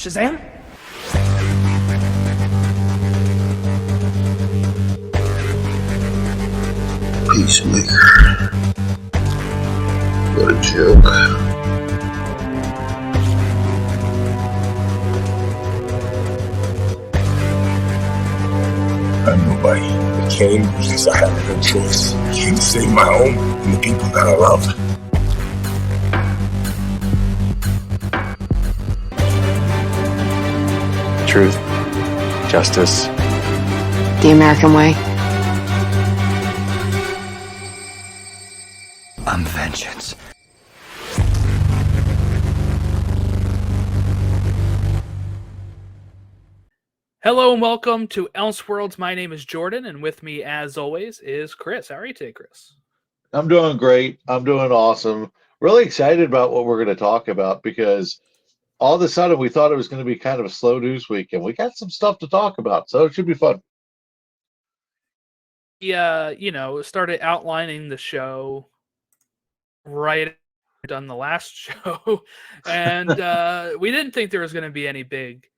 Shazam? Peacemaker. What a joke. I'm nobody. I came because I had no choice. I came to save my home and the people that I love. Truth, justice, the American way. I'm vengeance. Hello and welcome to Elseworlds. My name is Jordan, and with me, as always, is Chris. How are you today, Chris? I'm doing great. I'm doing awesome. Really excited about what we're going to talk about because all of a sudden we thought it was going to be kind of a slow news week, and we got some stuff to talk about, so it should be fun. Yeah, started outlining the show right after we'd done the last show, and we didn't think there was going to be any big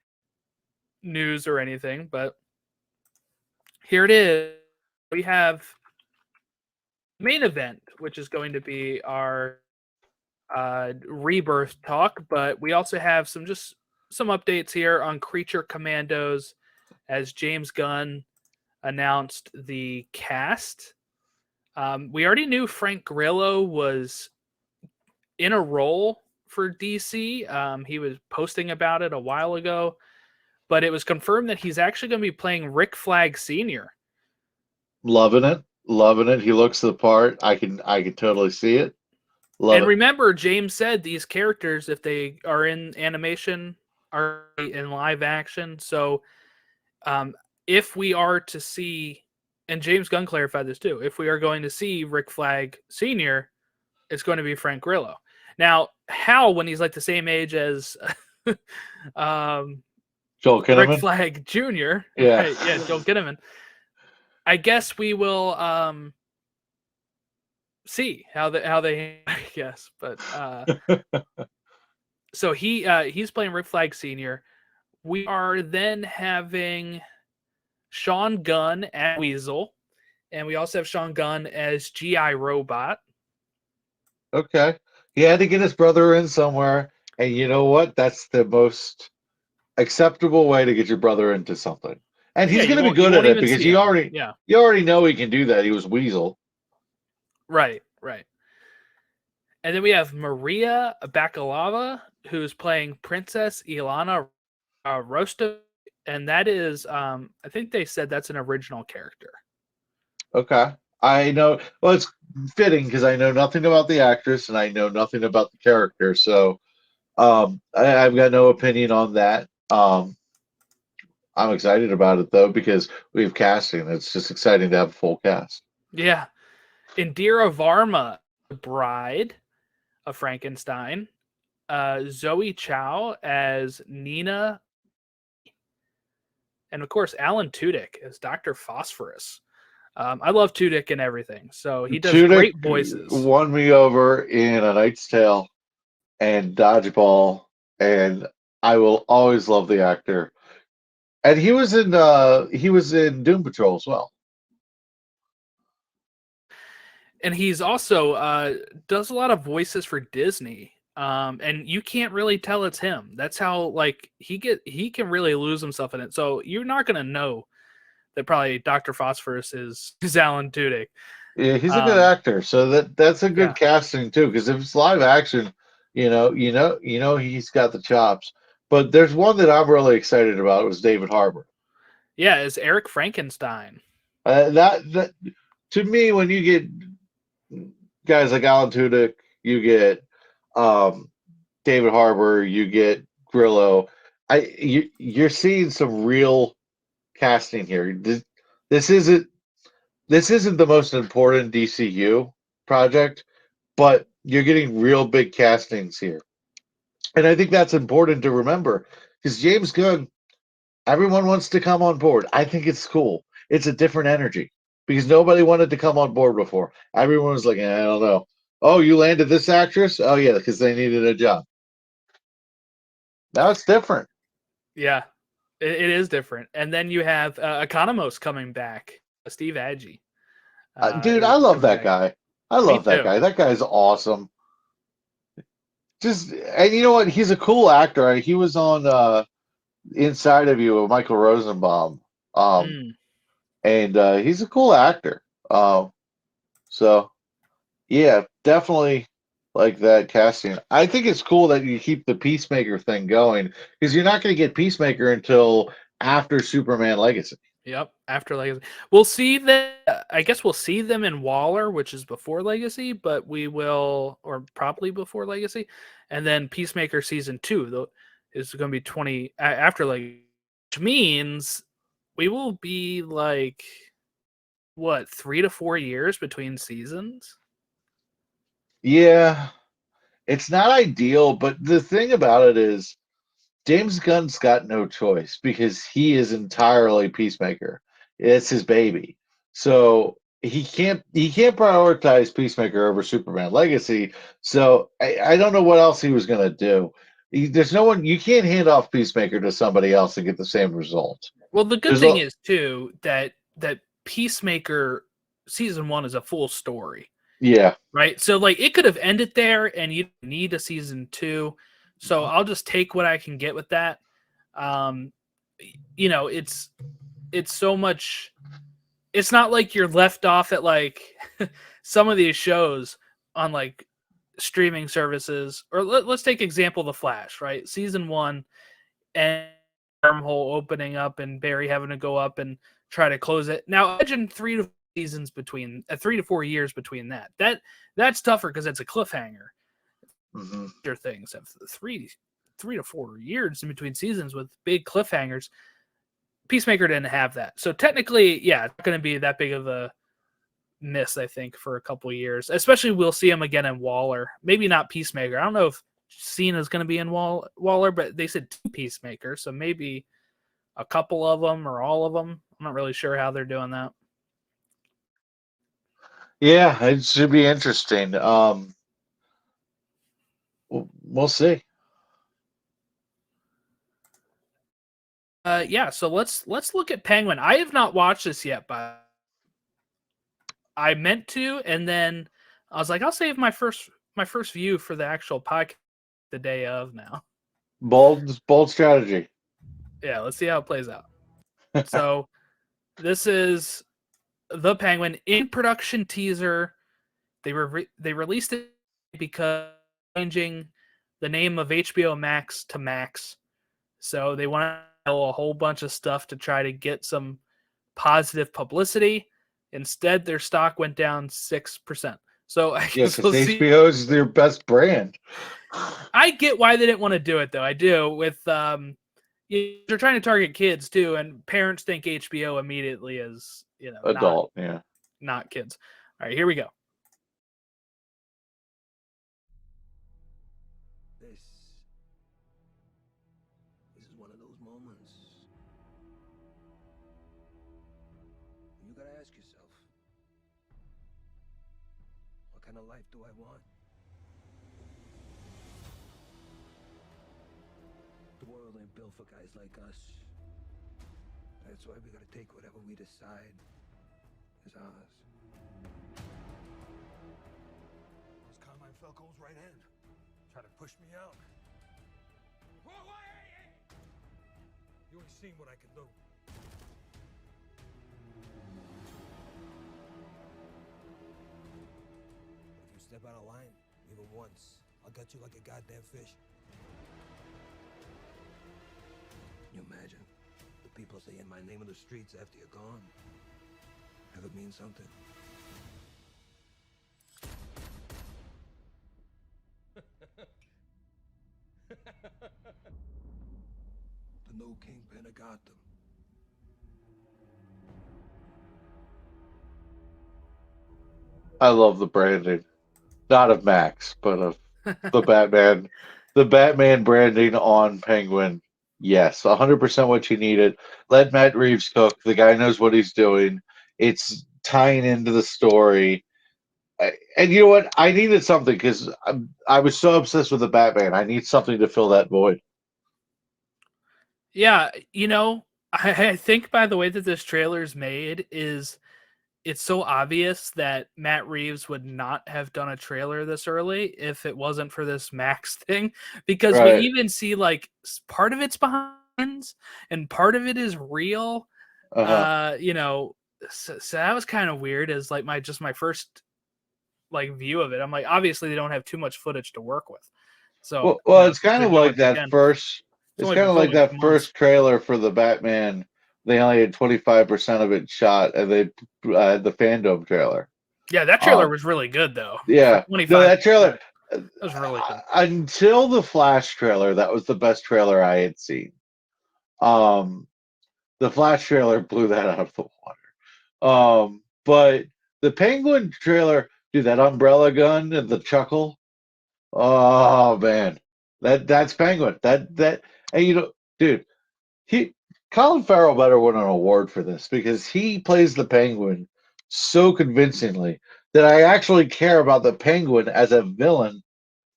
news or anything, but here it is. We have main event, which is going to be our Rebirth talk, but we also have some updates here on Creature Commandos as James Gunn announced the cast. We already knew Frank Grillo was in a role for DC. He was posting about it a while ago, but it was confirmed that he's actually going to be playing Rick Flag Sr. Loving it. Loving it. He looks the part. I can totally see it. Love And it. remember, James said these characters, if they are in animation, are in live action. So if we are to see, and James Gunn clarified this too, if we are going to see Rick Flag Sr., it's going to be Frank Grillo. Now, how, when he's like the same age as Joel Kinnaman? Rick Flag Jr., Yeah. right? Yeah, Joel Kinnaman. I guess we will see how they I guess, but so he's playing Rick Flag Sr. We are then having Sean Gunn as Weasel, and we also have Sean Gunn as GI Robot. Okay. He had to get his brother in somewhere, and you know what? That's the most acceptable way to get your brother into something. And he's Yeah, going to be good at it because you already know he can do that. He was Weasel. Right. And then we have Maria Bakalova, who's playing Princess Ilana Rostov, and that is, I think they said that's an original character. Okay. I know. Well, it's fitting because I know nothing about the actress and I know nothing about the character. So I've got no opinion on that. I'm excited about it, though, because we have casting. It's just exciting to have a full cast. Yeah. Indira Varma, the bride of Frankenstein. Zoe Chow as Nina. And, of course, Alan Tudyk as Dr. Phosphorus. I love Tudyk and everything, so he does great voices. Won me over in A Knight's Tale and Dodgeball, and I will always love the actor. And he was in Doom Patrol as well. And he's also does a lot of voices for Disney. And you can't really tell it's him. That's how he can really lose himself in it. So you're not gonna know that probably Dr. Phosphorus is Alan Tudyk. Yeah, he's a good actor. So that's a good casting too. Because if it's live action, you know he's got the chops. But there's one that I'm really excited about. It was David Harbour. Yeah, it's Eric Frankenstein. That to me, when you get guys like Alan Tudyk, you get David Harbour, you get Grillo. You're seeing some real casting here. This isn't the most important DCU project, but you're getting real big castings here. And I think that's important to remember because James Gunn, everyone wants to come on board. I think it's cool. It's a different energy because nobody wanted to come on board before. Everyone was like, I don't know. Oh, you landed this actress? Oh, yeah, because they needed a job. Now it's different. Yeah, it is different. And then you have Economos coming back, Steve Agee. Dude, is I love coming that back. guy. I Me love that too. guy. That guy's awesome. And you know what? He's a cool actor. He was on Inside of You with Michael Rosenbaum. Mm. And he's a cool actor. So yeah, definitely like that casting. I think it's cool that you keep the Peacemaker thing going because you're not going to get Peacemaker until after Superman Legacy. Yep. After Legacy, we'll see that. I guess we'll see them in Waller, which is before Legacy, but we will, or probably before Legacy, and then Peacemaker season 2 though is going to be 20 after Legacy, which means we will be like what 3 to 4 years between seasons. Yeah, it's not ideal, but the thing about it is James Gunn's got no choice because he is entirely Peacemaker. It's his baby. So he can't prioritize Peacemaker over Superman Legacy. So I don't know what else he was gonna do. There's no one you can't hand off Peacemaker to somebody else and get the same result. Well, the good There's thing a is too that Peacemaker season 1 is a full story. yeah. Right. So like it could have ended there and you need a season 2. So I'll just take what I can get with that. Um, it's so much. It's not like you're left off at like some of these shows on like streaming services, or let's take example The Flash, right? Season 1 and wormhole opening up and Barry having to go up and try to close it. Now imagine 3 to 4 years between that's tougher because it's a cliffhanger. Mm-hmm. Things have 3 to 4 years in between seasons with big cliffhangers. Peacemaker didn't have that, so technically, yeah, it's not going to be that big of a miss. I think for a couple of years, especially we'll see him again in Waller. Maybe not Peacemaker. I don't know if Cena's going to be in Waller, but they said 2 Peacemaker, so maybe a couple of them or all of them. I'm not really sure how they're doing that. Yeah, it should be interesting. We'll see. Yeah, so let's look at Penguin. I have not watched this yet, but I meant to, and then I was like, I'll save my first view for the actual podcast the day of now. Bold strategy. Yeah, let's see how it plays out. So this is the Penguin in production teaser. They released it because changing the name of HBO Max to Max. So they want to a whole bunch of stuff to try to get some positive publicity. Instead, their stock went down 6%. So I guess because HBO is their best brand. I get why they didn't want to do it, though. I do. With they're trying to target kids too, and parents think HBO immediately is Adult, not kids. All right, here we go. This is one of those moments. You gotta ask yourself, what kind of life do I want? The world ain't built for guys like us. That's why we gotta take whatever we decide is ours. Those Carmine Falco's right hand. Try to push me out. Whoa, hey! You ain't seen what I can do. If you step out of line, even once, I'll gut you like a goddamn fish. Can you imagine the people saying my name in the streets after you're gone? Have it mean something? The new kingpin of Gotham. I love the branding, not of Max, but of the Batman. The Batman branding on Penguin. Yes, 100% what you needed. Let Matt Reeves cook. The guy knows what he's doing. It's tying into the story. And you know what? I needed something because I was so obsessed with the Batman. I need something to fill that void. Yeah, I think by the way that this trailer is made is it's so obvious that Matt Reeves would not have done a trailer this early if it wasn't for this Max thing, because we Right. even see like part of it's behind and part of it is real. Uh-huh. So that was kind of weird as like my first like view of it. I'm like, obviously they don't have too much footage to work with. So, Well, it's since kind they've of been like once that again, first. it's It's only kind been of like filming that 2 months. first trailer for the Batman. They only had 25% of it shot, and they had the fandom trailer. Yeah, that trailer was really good though. For Yeah, no, 25, that trailer. that was really good. Until the Flash trailer, that was the best trailer I had seen. The Flash trailer blew that out of the water. But the Penguin trailer, dude, that umbrella gun and the chuckle. Oh man, that's Penguin. And dude, he Colin Farrell better win an award for this because he plays the Penguin so convincingly that I actually care about the Penguin as a villain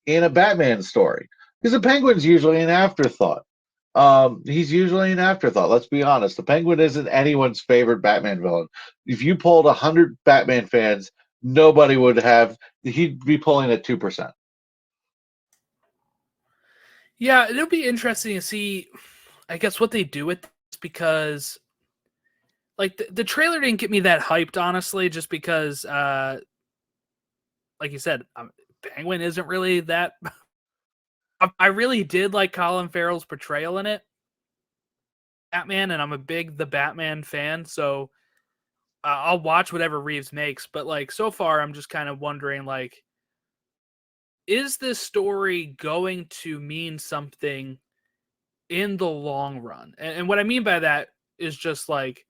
in a Batman story. Because the Penguin's usually an afterthought. He's usually an afterthought. Let's be honest. The Penguin isn't anyone's favorite Batman villain. If you polled 100 Batman fans, nobody would have. He'd be pulling at 2%. Yeah, it'll be interesting to see, I guess, what they do with this because, like, the trailer didn't get me that hyped, honestly, just because, like you said, Penguin isn't really that. I really did like Colin Farrell's portrayal in it, Batman, and I'm a big The Batman fan, so I'll watch whatever Reeves makes. But like so far, I'm just kind of wondering, like, is this story going to mean something in the long run? And what I mean by that is just like,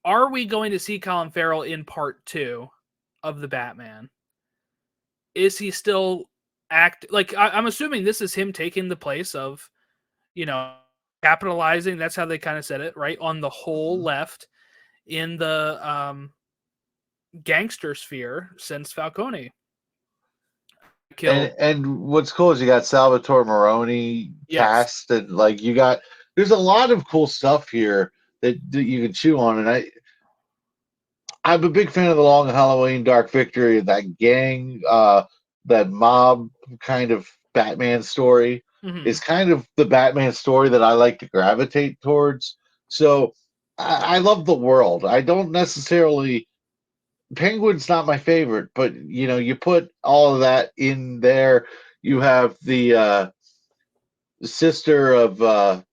are we going to see Colin Farrell in part 2 of the Batman? Is he still I'm assuming this is him taking the place of, you know, capitalizing. That's how they kind of said it, right? On the whole left in the gangster sphere since Falcone killed. And what's cool is you got Salvatore Moroni Yes. cast, and like there's a lot of cool stuff here that you can chew on. And I'm a big fan of the Long Halloween, Dark Victory, that gang, that mob kind of Batman story Mm-hmm. is kind of the Batman story that I like to gravitate towards. So I love the world. I don't necessarily Penguin's not my favorite, but you put all of that in there. You have the sister of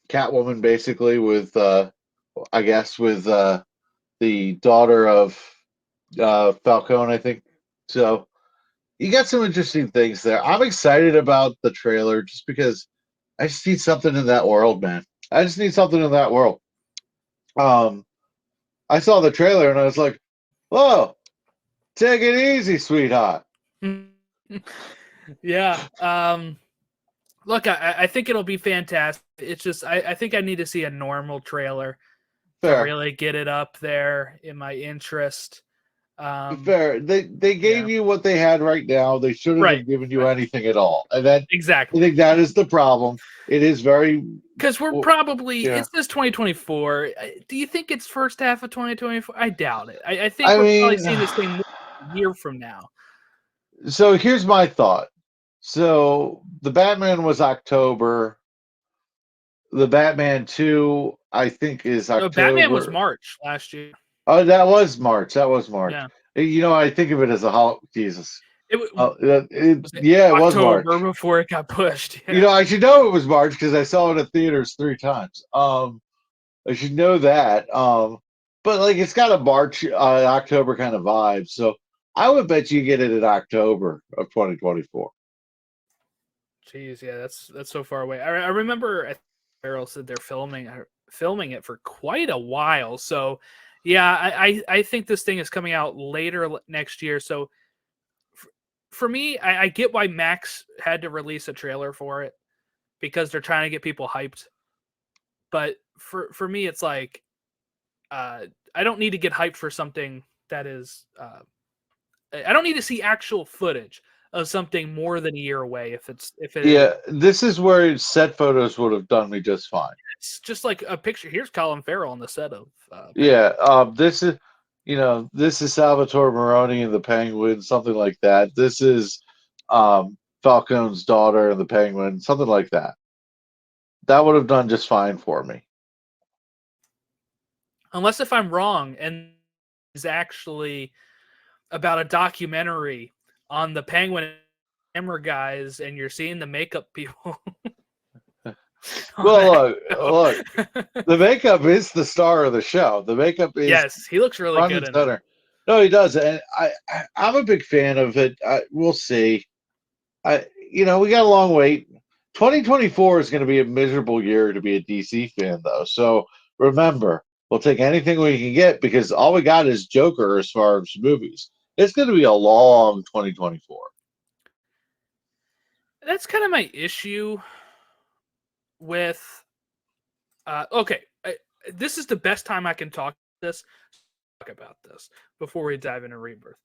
Catwoman, basically, with I guess with the daughter of Falcone, I think. So you got some interesting things there. I'm excited about the trailer just because I just need something in that world, man. I just need something in that world. Um, I saw the trailer and I was like, "Whoa, take it easy, sweetheart." Yeah. Look, I think it'll be fantastic. It's just I think I need to see a normal trailer to Fair. really get it up there in my interest. Fair. They gave you what they had right now. They shouldn't Right. have given you anything at all. And I Exactly. think that is the problem. It is very Because we're probably yeah. it's this 2024. Do you think it's first half of 2024? I doubt it. I think I we're probably mean, seeing this thing more a year from now. so here's my thought. So the Batman was October. The Batman 2, I think, is No, Batman was October. March last year. Oh, that was March. That was March. Yeah. I think of it as a Jesus. It Oh, was yeah, it was October March. before it got pushed. Yeah. I should know it was March because I saw it in theaters 3 times. I should know that. But like it's got a March, October kind of vibe. So I would bet you get it in October of 2024. Jeez, yeah, that's so far away. I remember Farrell said they're filming it for quite a while. So yeah, I think this thing is coming out later next year. So for me, I get why Max had to release a trailer for it because they're trying to get people hyped. But for me, it's like I don't need to get hyped for something that is. I don't need to see actual footage of something more than a year away. If it Yeah, this is where set photos would have done me just fine. it's just like a picture. Here's Colin Farrell on the set of. Yeah, this is Salvatore Moroni and the Penguin, something like that. This is Falcone's daughter and the Penguin, something like that. That would have done just fine for me. Unless if I'm wrong, and is actually about a documentary on the Penguin camera guys, and you're seeing the makeup people. Well, look, the makeup is the star of the show. The makeup is yes, he looks really front good and in it. center. No, he does, and I'm a big fan of it. We'll see. We got a long wait. 2024 is going to be a miserable year to be a DC fan, though. So remember, we'll take anything we can get because all we got is Joker as far as movies. It's going to be a long 2024. That's kind of my issue with. Okay, this is the best time I can talk about this before we dive into Rebirth.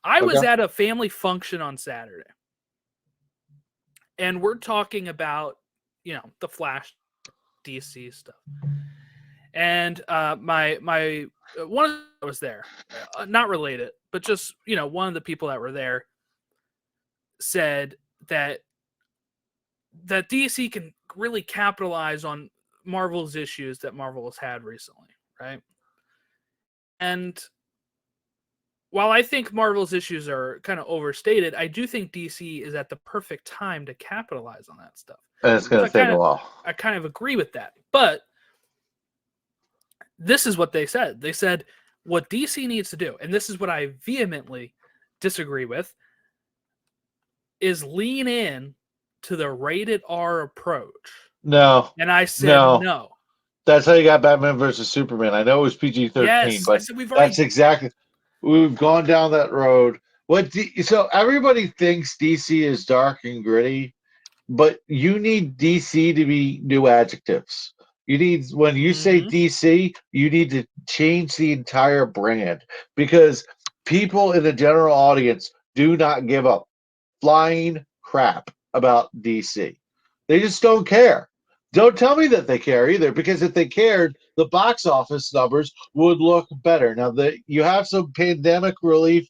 I was at a family function on Saturday. And we're talking about, the Flash DC stuff. And my one of them was there, not related, but just, one of the people that were there said that DC can really capitalize on Marvel's issues that Marvel has had recently, right? And while I think Marvel's issues are kind of overstated, I do think DC is at the perfect time to capitalize on that stuff. And it's going to take a while. I kind of agree with that. But this is what they said. They said what DC needs to do, and this is what I vehemently disagrrie with, is lean in to the rated R approach. No. And I said no. That's how you got Batman versus Superman. I know it was PG-13, yes, but I said that's exactly... We've gone down that road. So everybody thinks DC is dark and gritty, but you need DC to be new adjectives. When you say DC, you need to change the entire brand because people in the general audience do not give up flying crap about DC. They just don't care. Don't tell me that they care either, because if they cared, the box office numbers would look better. Now, you have some pandemic relief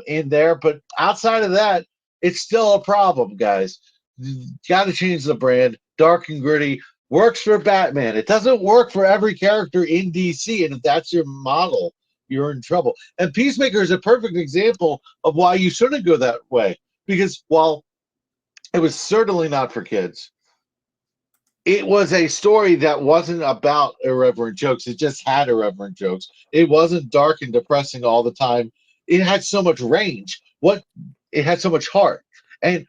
in there, but outside of that, it's still a problem, guys. Got to change the brand. Dark and gritty works for Batman. It doesn't work for every character in DC, and if that's your model, you're in trouble. And Peacemaker is a perfect example of why you shouldn't go that way, because while it was certainly not for kids, it was a story that wasn't about irreverent jokes. It just had irreverent jokes. It wasn't dark and depressing all the time. It had so much range. It had so much heart. And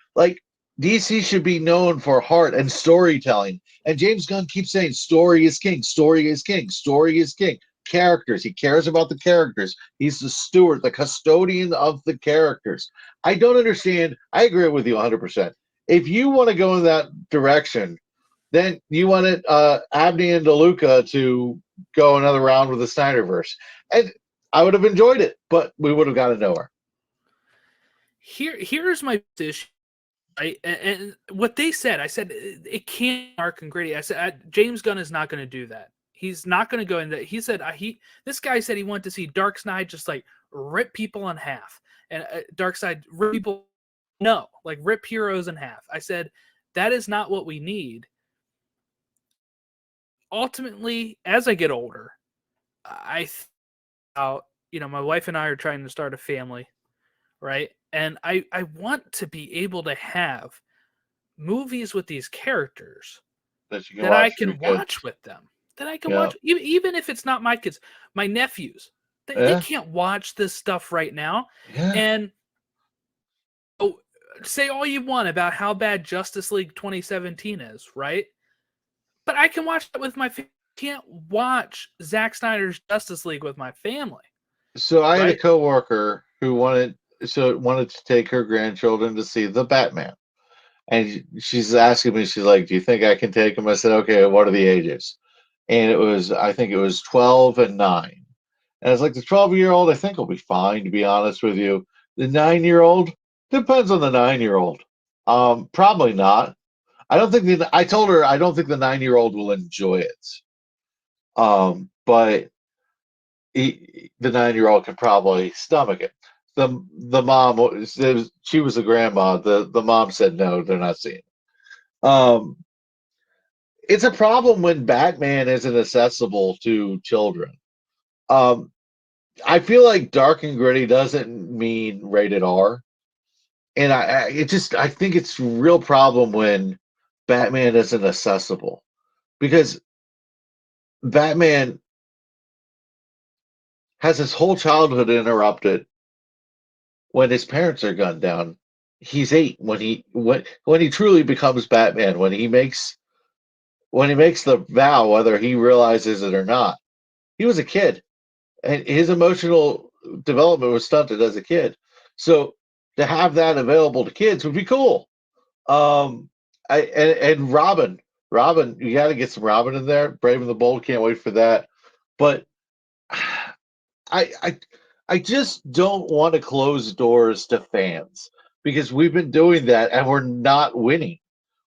DC should be known for heart and storytelling. And James Gunn keeps saying story is king, story is king, story is king. Characters. He cares about the characters. He's the steward, the custodian of the characters. I don't understand. I agree with you 100%. If you want to go in that direction, then you wanted Abney and DeLuca to go another round with the Snyderverse. And I would have enjoyed it, but we would have gotten nowhere. Here's my issue. And what they said, I said, it can't be dark and gritty. I said, James Gunn is not going to do that. He's not going to go in that. He said, this guy said he wanted to see Darkseid just rip people in half. And Darkseid rip people, rip heroes in half. I said, that is not what we need. Ultimately, as I get older, my wife and I are trying to start a family, right? And I want to be able to have movies with these characters that I can watch with them. That I can watch, even if it's not my kids, my nephews. They can't watch this stuff right now. Yeah. And say all you want about how bad Justice League 2017 is, right? But I can watch that with my family. I can't watch Zack Snyder's Justice League with my family. So I had a coworker who wanted to take her grandchildren to see the Batman. And she's asking me, she's like, do you think I can take them? I said, okay, what are the ages? And I think it was 12 and 9. And I was like, the 12-year-old, I think will be fine, to be honest with you. The 9-year-old, Depends on the 9-year-old. Probably not. I told her I don't think the 9-year-old will enjoy it. But the 9-year-old can probably stomach it. The mom she was a grandma. The mom said no, they're not seeing it. It's a problem when Batman isn't accessible to children. Um, I feel like dark and gritty doesn't mean rated R, and I think it's a real problem when Batman isn't accessible because Batman has his whole childhood interrupted when his parents are gunned down. He's 8 when he truly becomes Batman, when he makes the vow, whether he realizes it or not. He was a kid, and his emotional development was stunted as a kid. So to have that available to kids would be cool. And Robin, you got to get some Robin in there. Brave and the Bold, can't wait for that. But I I I just don't want to close doors to fans because we've been doing that and we're not winning.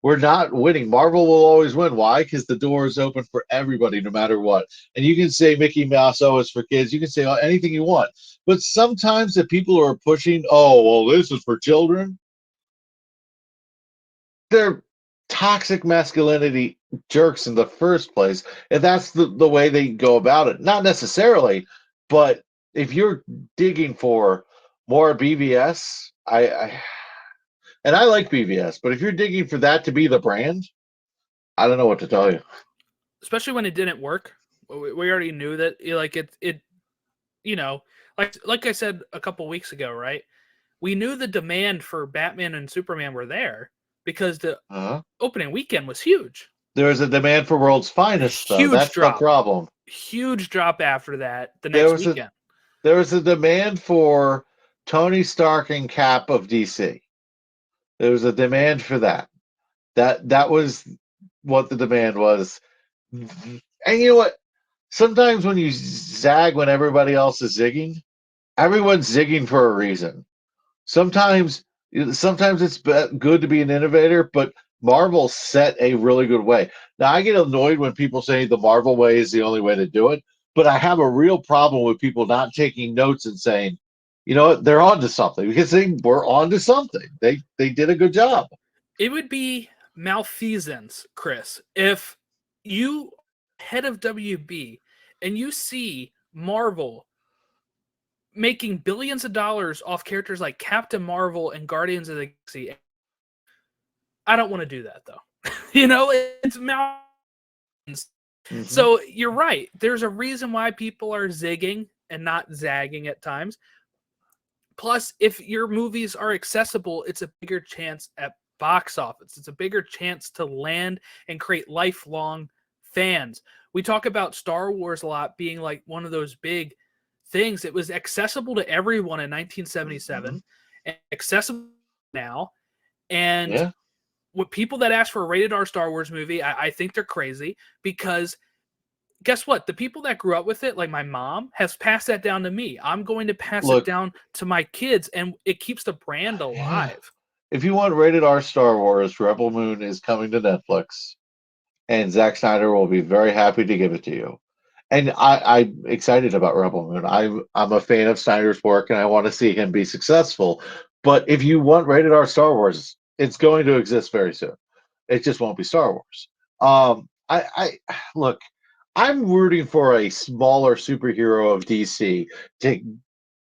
We're not winning. Marvel will always win. Why? Because the door is open for everybody, no matter what. And you can say Mickey Mouse, oh, it's for kids. You can say anything you want. But sometimes the people who are pushing, oh, well, this is for children, they're toxic masculinity jerks in the first place. And that's the way they go about it. Not necessarily, but if you're digging for more BVS, and I like BVS, but if you're digging for that to be the brand, I don't know what to tell you. Especially when it didn't work. We already knew that, like it, you know, like I said a couple weeks ago, right? We knew the demand for Batman and Superman were there because the opening weekend was huge. There is a demand for World's Finest, though. That's the problem. Huge drop after that the next weekend. There was a demand for Tony Stark and Cap of DC. There was a demand for that. That was what the demand was. And you know what? Sometimes when you zag when everybody else is zigging, everyone's zigging for a reason. Sometimes it's good to be an innovator, but Marvel set a really good way. Now I get annoyed when people say the Marvel way is the only way to do it, but I have a real problem with people not taking notes and saying, you know what, they're onto something because they were onto something. They did a good job. It would be malfeasance, Chris, if you head of WB and you see Marvel making billions of dollars off characters like Captain Marvel and Guardians of the Galaxy. I don't want to do that though. It's malfeasance. Mm-hmm. So you're right. There's a reason why people are zigging and not zagging at times. Plus, if your movies are accessible, it's a bigger chance at box office. It's a bigger chance to land and create lifelong fans. We talk about Star Wars a lot being like one of those big things. It was accessible to everyone in 1977 and accessible now. And what people that ask for a rated R Star Wars movie, I think they're crazy because guess what? The people that grew up with it, like my mom, has passed that down to me. I'm going to pass it down to my kids, and it keeps the brand alive. If you want rated R Star Wars, Rebel Moon is coming to Netflix, and Zack Snyder will be very happy to give it to you. And I'm excited about Rebel Moon. I'm a fan of Snyder's work, and I want to see him be successful. But if you want rated R Star Wars, it's going to exist very soon. It just won't be Star Wars. Look. I'm rooting for a smaller superhero of DC to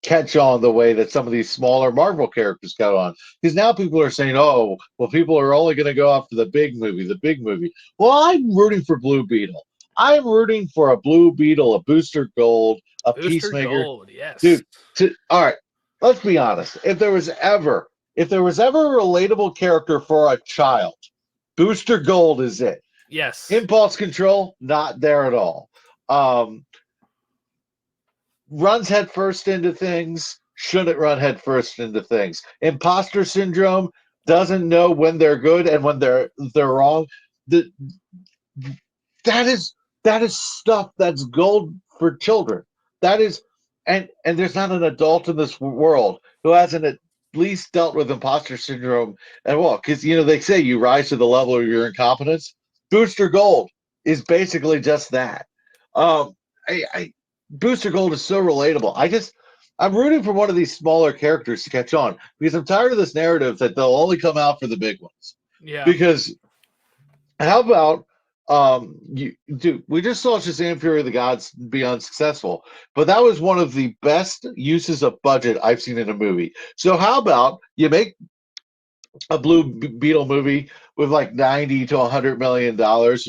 catch on the way that some of these smaller Marvel characters got on. Because now people are saying, oh, well, people are only going to go after the big movie. Well, I'm rooting for Blue Beetle. I'm rooting for a Blue Beetle, a Booster Gold, a Peacemaker. Gold, yes. Dude, all right, let's be honest. If there was ever a relatable character for a child, Booster Gold is it. Yes. Impulse control, not there at all. Runs headfirst into things, shouldn't run headfirst into things. Imposter syndrome, doesn't know when they're good and when they're wrong. That is stuff that's gold for children. That is, and there's not an adult in this world who hasn't least dealt with imposter syndrome at all. Because they say you rise to the level of your incompetence. Booster Gold is basically just that. Um, Booster Gold is so relatable. I'm rooting for one of these smaller characters to catch on because I'm tired of this narrative that they'll only come out for the big ones. Yeah. Because how about we just saw Shazam Fury of the Gods be unsuccessful, but that was one of the best uses of budget I've seen in a movie. So how about you make a Blue Beetle movie with like $90 to $100 million,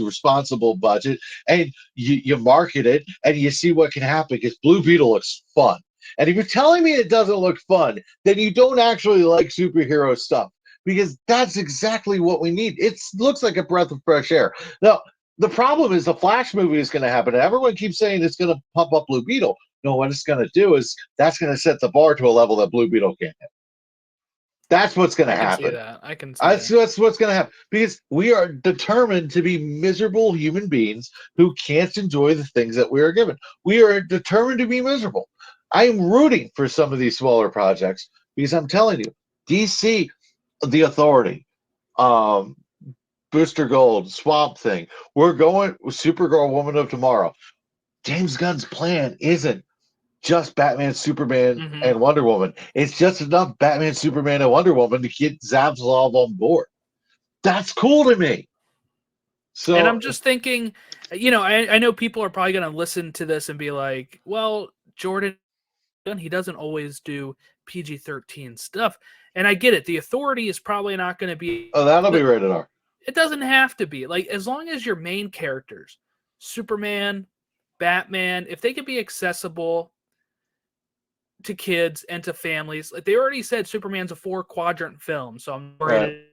responsible budget, and you market it and you see what can happen because Blue Beetle looks fun. And if you're telling me it doesn't look fun, then you don't actually like superhero stuff because that's exactly what we need. It looks like a breath of fresh air. Now, the problem is the Flash movie is going to happen. And everyone keeps saying it's going to pump up Blue Beetle. No, what it's going to do is that's going to set the bar to a level that Blue Beetle can't hit. That's what's going to happen. I can see that. That's what's going to happen because we are determined to be miserable human beings who can't enjoy the things that we are given. We are determined to be miserable. I'm rooting for some of these smaller projects because I'm telling you, DC, The Authority, Booster Gold, Swamp Thing, we're going Supergirl, Woman of Tomorrow. James Gunn's plan isn't just Batman, Superman, and Wonder Woman. It's just enough Batman, Superman, and Wonder Woman to get Zaslav on board. That's cool to me. So, and I'm just thinking, I know people are probably going to listen to this and be like, well, Jordan, he doesn't always do PG-13 stuff. And I get it. The Authority is probably not going to be... Oh, that'll be rated R. It doesn't have to be. Like, as long as your main characters, Superman, Batman, if they could be accessible to kids and to families, like they already said, Superman's a 4-quadrant film, so I'm worried.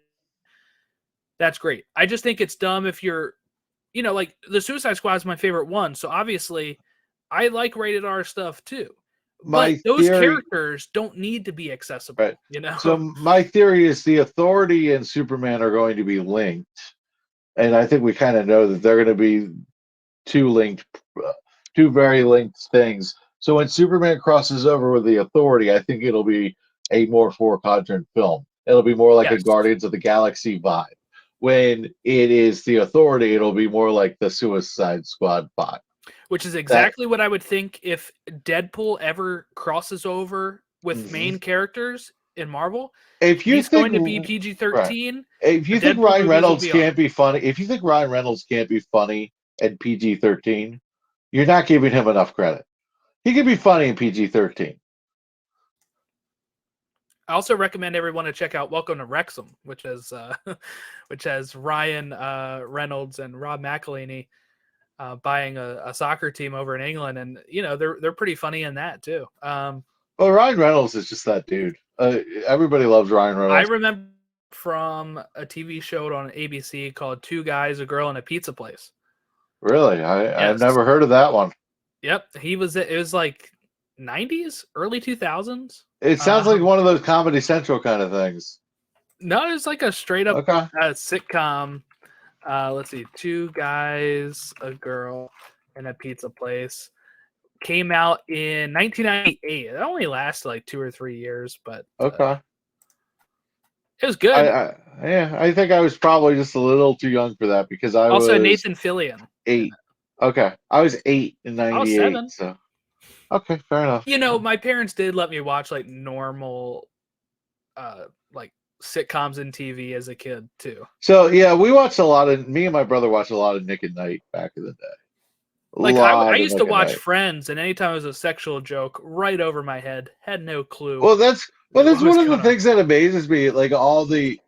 That's great. I just think it's dumb if you're, like the Suicide Squad is my favorite one, so obviously I like rated R stuff too. But those characters don't need to be accessible, right. So my theory is the Authority and Superman are going to be linked, and I think we kind of know that they're going to be two very linked things. So when Superman crosses over with the Authority, I think it'll be a more 4-quadrant film. It'll be more like a Guardians of the Galaxy vibe. When it is the Authority, it'll be more like the Suicide Squad vibe. Which is exactly what I would think if Deadpool ever crosses over with main characters in Marvel. If he's going to be PG-13. Right. If you think Ryan Reynolds can't be funny, and PG-13, you're not giving him enough credit. He can be funny in PG-13. I also recommend everyone to check out Welcome to Wrexham, which has Ryan Reynolds and Rob McElhenney buying a soccer team over in England, and they're pretty funny in that too. Well, Ryan Reynolds is just that dude. Everybody loves Ryan Reynolds. I remember from a TV show on ABC called Two Guys, a Girl, and a Pizza Place. Really? I've never heard of that one. Yep. It was like 90s, early 2000s. It sounds like one of those Comedy Central kind of things. No, it's like a straight up sitcom. Let's see. Two Guys, a Girl, and a Pizza Place. Came out in 1998. It only lasted like 2 or 3 years, but it was good. I think I was probably just a little too young for that because I was also Nathan Fillion. 8. Okay, I was 8 in 98. I was 7. So okay, fair enough. My parents did let me watch like normal, like sitcoms and TV as a kid too. So yeah, we watched me and my brother watched a lot of Nick at Night back in the day. Like I used to watch Friends, and anytime it was a sexual joke, right over my head, had no clue. Well, that's one of the things that amazes me. Like all the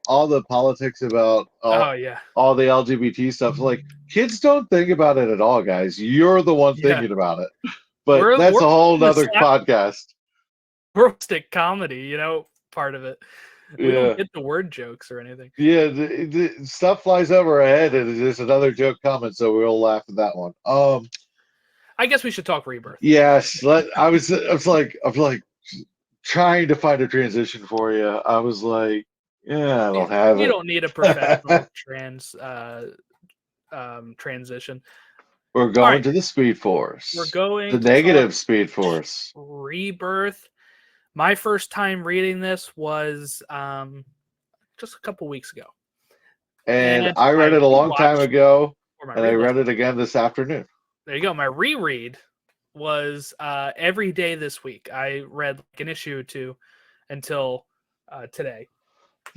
politics about all the LGBT stuff. Like kids don't think about it at all, guys. You're the one thinking about it. But that's a whole nother podcast. Roastic comedy, part of it. We don't get the word jokes or anything. Yeah, the stuff flies over our head, and there's another joke coming, so we'll laugh at that one. I guess we should talk Rebirth. Yes, I was like trying to find a transition for you. I was like, yeah, I don't have it. You don't need a professional transition. We're going to the Speed Force. We're going the negative Speed Force. Rebirth. My first time reading this was just a couple weeks ago. And I read it a long time ago, and I read it again this afternoon. There you go. My reread was every day this week. I read like an issue or two until today.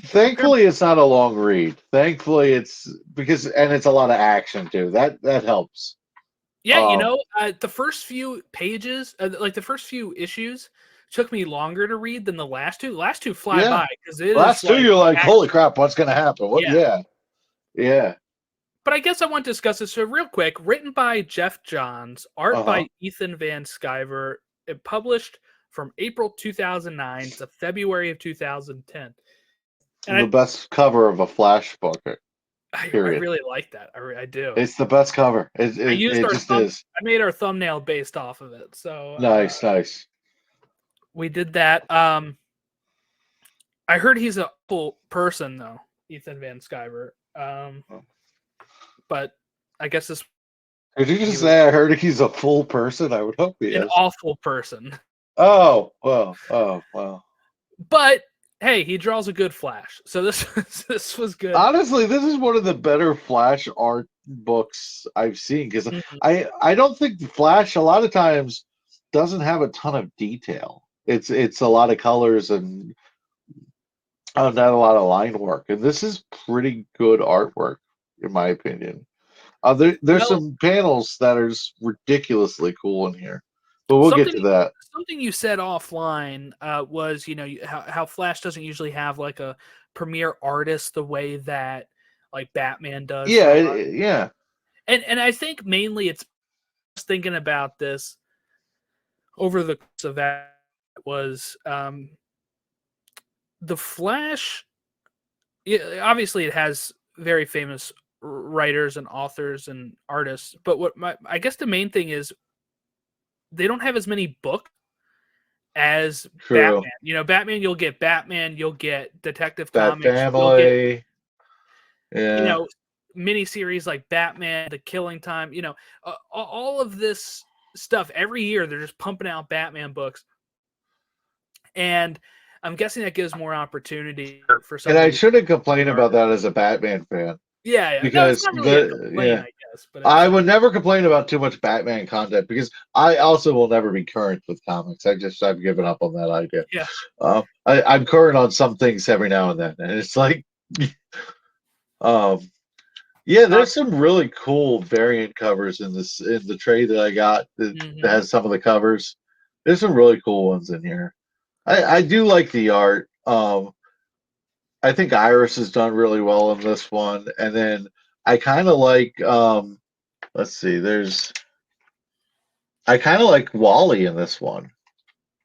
Thankfully, it's not a long read. Thankfully, it's it's a lot of action too. That helps. Yeah, the first few pages, like the first few issues, took me longer to read than the last two. The last two fly by because last two, you're like, holy crap, what's going to happen? What? Yeah. But I guess I want to discuss this. So real quick, written by Jeff Johns, art by Ethan Van Sciver, it published from April 2009 to February of 2010. And the best cover of a Flash book. I really like that. I do. It's the best cover. It just is. I made our thumbnail based off of it. So nice. We did that. I heard he's a cool person though, Ethan Van Sciver. But I guess this. Did you just say I heard he's a full person? I would hope he is. An awful person. Oh well. But hey, he draws a good Flash, so this was good. Honestly, this is one of the better Flash art books I've seen because I don't think the Flash a lot of times doesn't have a ton of detail. It's a lot of colors and not a lot of line work, and this is pretty good artwork in my opinion. There's some panels that are ridiculously cool in here, but we'll get to that. Something you said offline was, how Flash doesn't usually have like a premier artist the way that like Batman does. Yeah. And I think mainly it's thinking about this over the course of that was the Flash. Obviously, it has very famous writers and authors and artists, but I guess the main thing is they don't have as many books as Batman. Batman, you'll get Detective Comics, Family, miniseries like Batman, The Killing Time. All of this stuff every year they're just pumping out Batman books, and I'm guessing that gives more opportunity for some. And I shouldn't complain about that as a Batman fan. Yeah. Because no, it's not really a complaint, I guess. But I would never complain about too much Batman content because I also will never be current with comics. I've given up on that idea. Yeah. I'm current on some things every now and then, and it's like, there's some really cool variant covers in the trade that I got that has some of the covers. There's some really cool ones in here. I do like the art. I think Iris has done really well in this one, and then I kind of like. Let's see. I kind of like Wally in this one.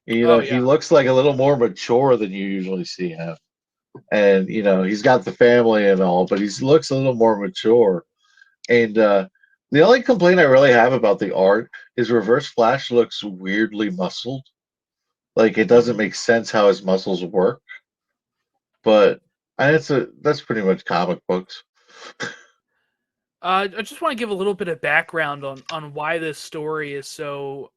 He looks like a little more mature than you usually see him, and he's got the family and all, but he looks a little more mature. And the only complaint I really have about the art is Reverse Flash looks weirdly muscled. Like it doesn't make sense how his muscles work. But that's pretty much comic books. I just want to give a little bit of background on why this story is so,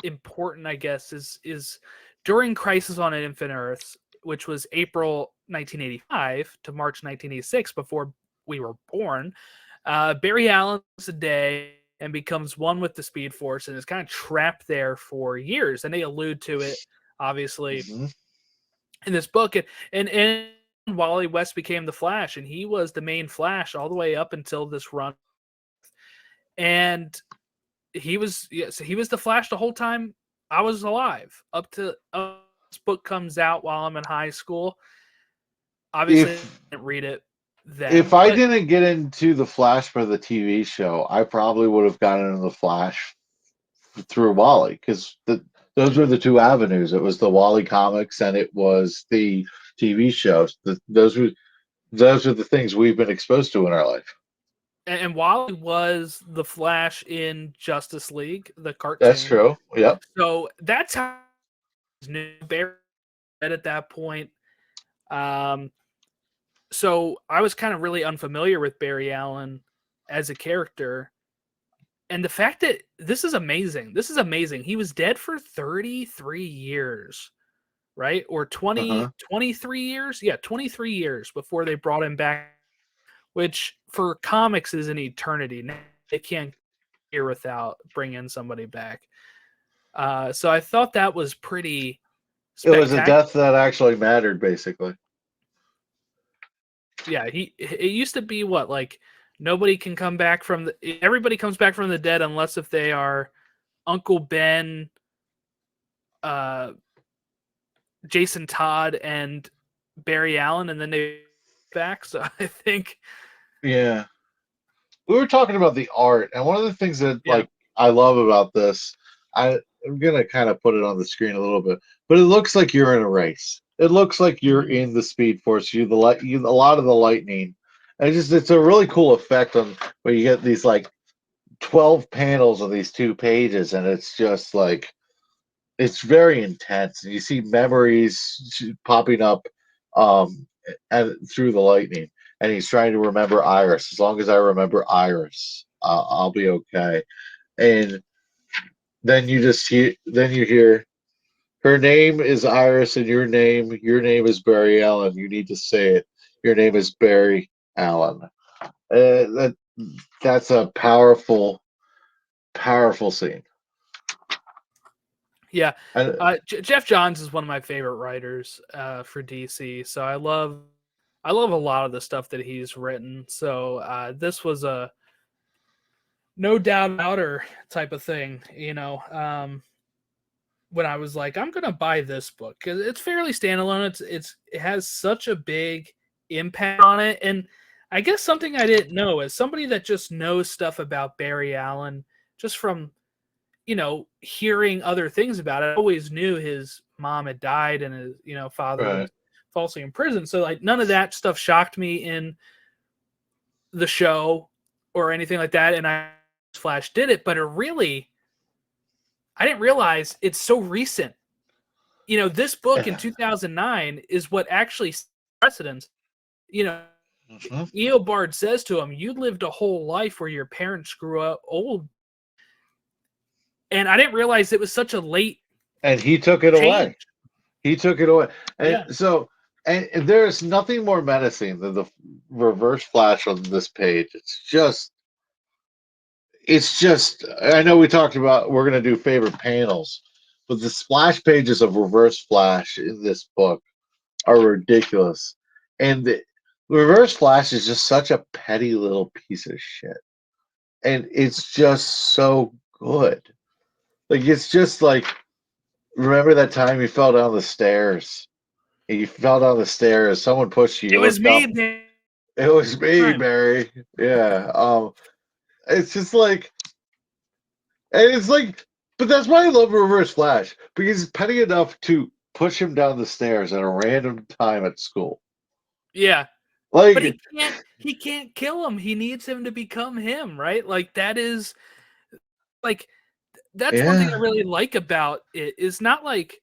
important. I guess is during Crisis on Infinite Earths, which was April 1985 to March 1986, before we were born. Barry Allen is a day and becomes one with the Speed Force and is kind of trapped there for years, and they allude to it obviously. In this book, and Wally West became the Flash, and he was the main Flash all the way up until this run. And he was the Flash the whole time I was alive. Up to this book comes out while I'm in high school. Obviously, I didn't read it then. I didn't get into the Flash for the TV show, I probably would have gotten into the Flash through Wally, because those were the two avenues. It was the Wally comics and it was the TV shows. Those are the things we've been exposed to in our life. And Wally was the Flash in Justice League, the cartoon. That's true. Yep. So that's how I knew Barry at that point. So I was kind of really unfamiliar with Barry Allen as a character And the fact that this is amazing. This is amazing. He was dead for 33 years, right? Or 20, Uh-huh. 23 years? Yeah, 23 years before they brought him back, which for comics is an eternity. They can't hear without bringing somebody back. So I thought that was pretty It was a spectacular. death that actually mattered, basically. Yeah, it used to be what, like, nobody can come back from everybody comes back from the dead unless if they are Uncle Ben, Jason Todd, and Barry Allen, and then they back. So I think, Yeah. We were talking about the art, and one of the things that yeah, I love about this, I'm gonna kind of put it on the screen a little bit, but it looks like you're in a race. It looks like you're mhm. in the Speed Force. A lot of the lightning, and it's a really cool effect on where you get these like 12 panels of these 2 pages, and it's just like it's very intense, and you see memories popping up and through the lightning, and he's trying to remember Iris. As long as I remember Iris, I'll be okay. And then you hear her name is Iris, and your name is Barry Allen. You need to say it. Your name is Barry Allen. That that's a powerful scene. Yeah. And Jeff Johns is one of my favorite writers for DC. So I love a lot of the stuff that he's written. So this was a no doubt outer type of thing, when I was like, I'm gonna buy this book because it's fairly standalone. It has such a big impact on it, and I guess something I didn't know as somebody that just knows stuff about Barry Allen just from hearing other things about it. I always knew his mom had died and his father right. was falsely in prison, so like none of that stuff shocked me in the show or anything like that. And Flash did it, but I didn't realize it's so recent. This book in 2009 is what actually set precedence. You know, Mhm. Eobard says to him, "You lived a whole life where your parents grew up old," and I didn't realize it was such a late And he took it change. away. He took it away. Yeah, And so, and there's nothing more menacing than the reverse flash on this page. I know we talked about we're going to do favorite panels, but the splash pages of reverse flash in this book are ridiculous. And the reverse flash is just such a petty little piece of shit. And it's just so good. Like, it's just like, remember that time you fell down the stairs? You fell down the stairs. Someone pushed you. it You was looked me. up. Man. It was me, Time. Barry. Yeah. It's just like, and it's like, but that's why I love Reverse Flash because he's petty enough to push him down the stairs at a random time at school. Yeah, but Like, he can't kill him. He needs him to become him, right? Like that is like that's one thing I yeah. really like about it is not like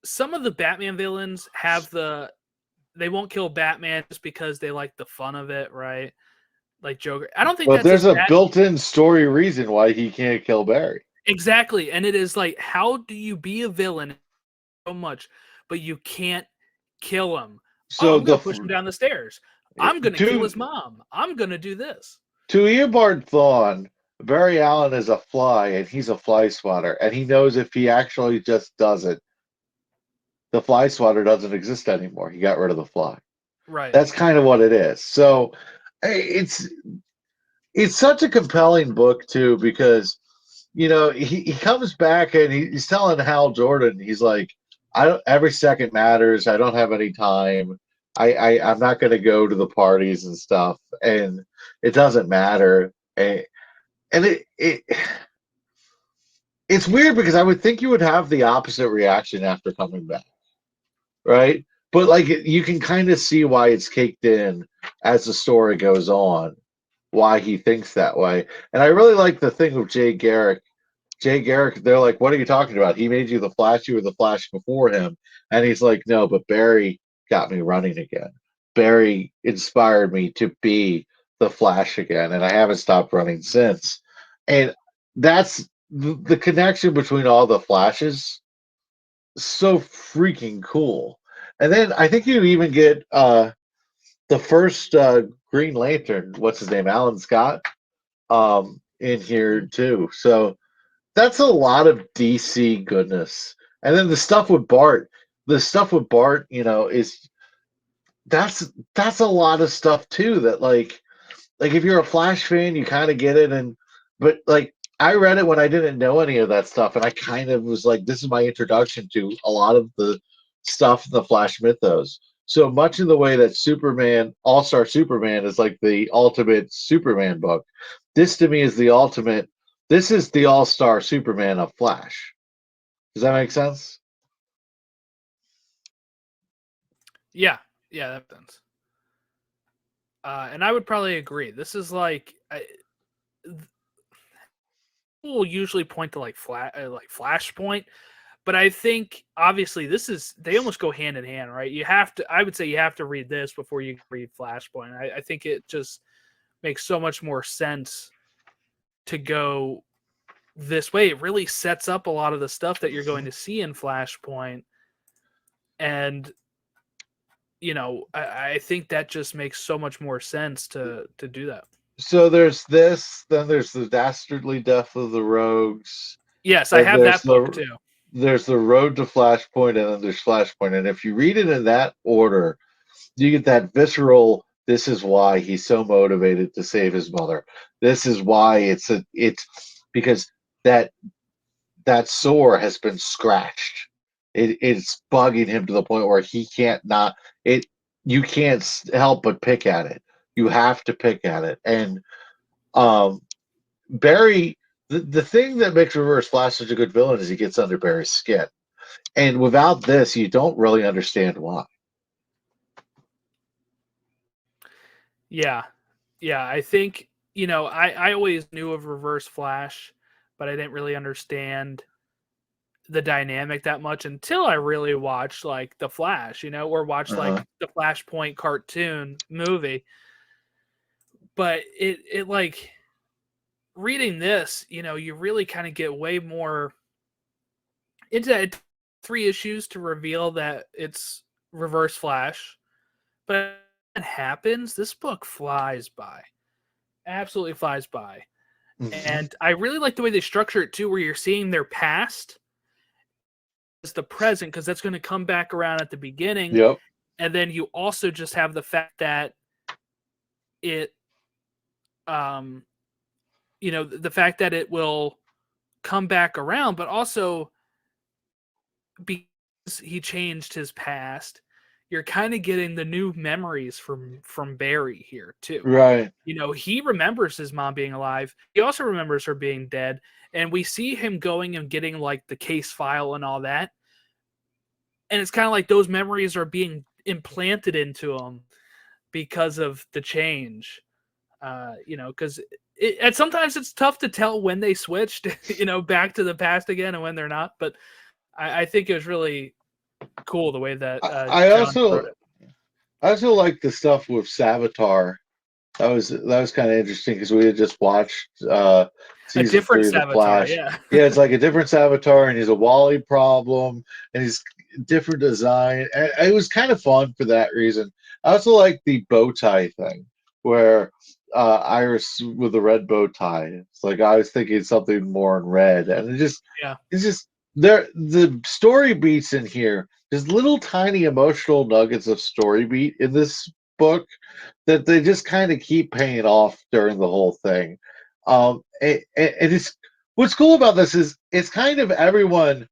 some of the Batman villains have they won't kill Batman just because they like the fun of it, right? Like Joker. I don't think But that's there's as a bad. built-in story reason why he can't kill Barry. Exactly. And it is like, how do you be a villain so much, but you can't kill him? Oh, So I'm gonna push him down the stairs. I'm gonna kill his to mom. I'm gonna do this. to Eobard Thawne, Barry Allen is a fly and he's a fly swatter, and he knows if he actually just does it, the fly swatter doesn't exist anymore. He got rid of the fly. Right. That's kind of what it is. So it's such a compelling book too because he comes back and he's telling Hal Jordan, he's like, I don't, every second matters. I don't have any time. I'm not going to go to the parties and stuff, and it doesn't matter. And it's weird because I would think you would have the opposite reaction after coming back, right? But like you can kind of see why it's caked in as the story goes on, why he thinks that way. And I really like the thing with Jay Garrick. Jay Garrick, they're like, "What are you talking about? He made you the Flash. You were the Flash before him." And he's like, "No, but Barry got me running again. Barry inspired me to be the Flash again, and I haven't stopped running since." And that's the connection between all the Flashes. So freaking cool. And then I think you even get the first Green Lantern, what's his name, Alan Scott, in here too. So that's a lot of DC goodness. And then the stuff with Bart, is that's a lot of stuff too. That like if you're a Flash fan, you kind of get it, but like I read it when I didn't know any of that stuff, and I kind of was like, this is my introduction to a lot of the stuff in the Flash mythos. So much in the way that Superman, All Star Superman, is like the ultimate Superman book. This to me is the ultimate. This is the All Star Superman of Flash. Does that make sense? Yeah, that makes sense. And I would probably agree. This is like people will usually point to like Flashpoint, but I think obviously they almost go hand in hand, right? I would say you have to read this before you read Flashpoint. I think it just makes so much more sense to go this way. It really sets up a lot of the stuff that you're going to see in Flashpoint, and I think that just makes so much more sense to do that. So there's this, then there's the Dastardly Death of the Rogues. Yes, I have that book too. There's the Road to Flashpoint, and then there's Flashpoint. And if you read it in that order, you get that visceral, this is why he's so motivated to save his mother. This is why it's because that sore has been scratched. It's bugging him to the point where he can't you can't help but pick at it. You have to pick at it. And Barry, the thing that makes Reverse Flash such a good villain is he gets under Barry's skin. And without this, you don't really understand why. Yeah. I think, I always knew of Reverse Flash, but I didn't really understand the dynamic that much until I really watched like The Flash, or watched like the Flashpoint cartoon movie. But it like reading this, you really kind of get way more into it. 3 issues to reveal that it's Reverse Flash. But when it happens, this book flies by. Absolutely flies by. And I really like the way they structure it too, where you're seeing their past as the present, because that's going to come back around at the beginning. Yep. And then you also just have the fact that it the fact that it will come back around, but also because he changed his past, you're kind of getting the new memories from Barry here too. Right. He remembers his mom being alive. He also remembers her being dead. And we see him going and getting like the case file and all that. And it's kind of like those memories are being implanted into him because of the change. Because and sometimes it's tough to tell when they switched, back to the past again and when they're not. But I think it was really cool the way that I also like the stuff with Savitar. That was kind of interesting because we had just watched a different season 3 of The Savitar, Flash. yeah. Yeah, it's like a different Savitar, and he's a Wally problem, and he's different design. And it was kind of fun for that reason. I also like the bow tie thing, where Iris with the red bow tie. It's like I was thinking something more in red, and it's just the story beats in here. There's little tiny emotional nuggets of story beat in this book that they just kind of keep paying off during the whole thing. And it's what's cool about this is it's kind of everyone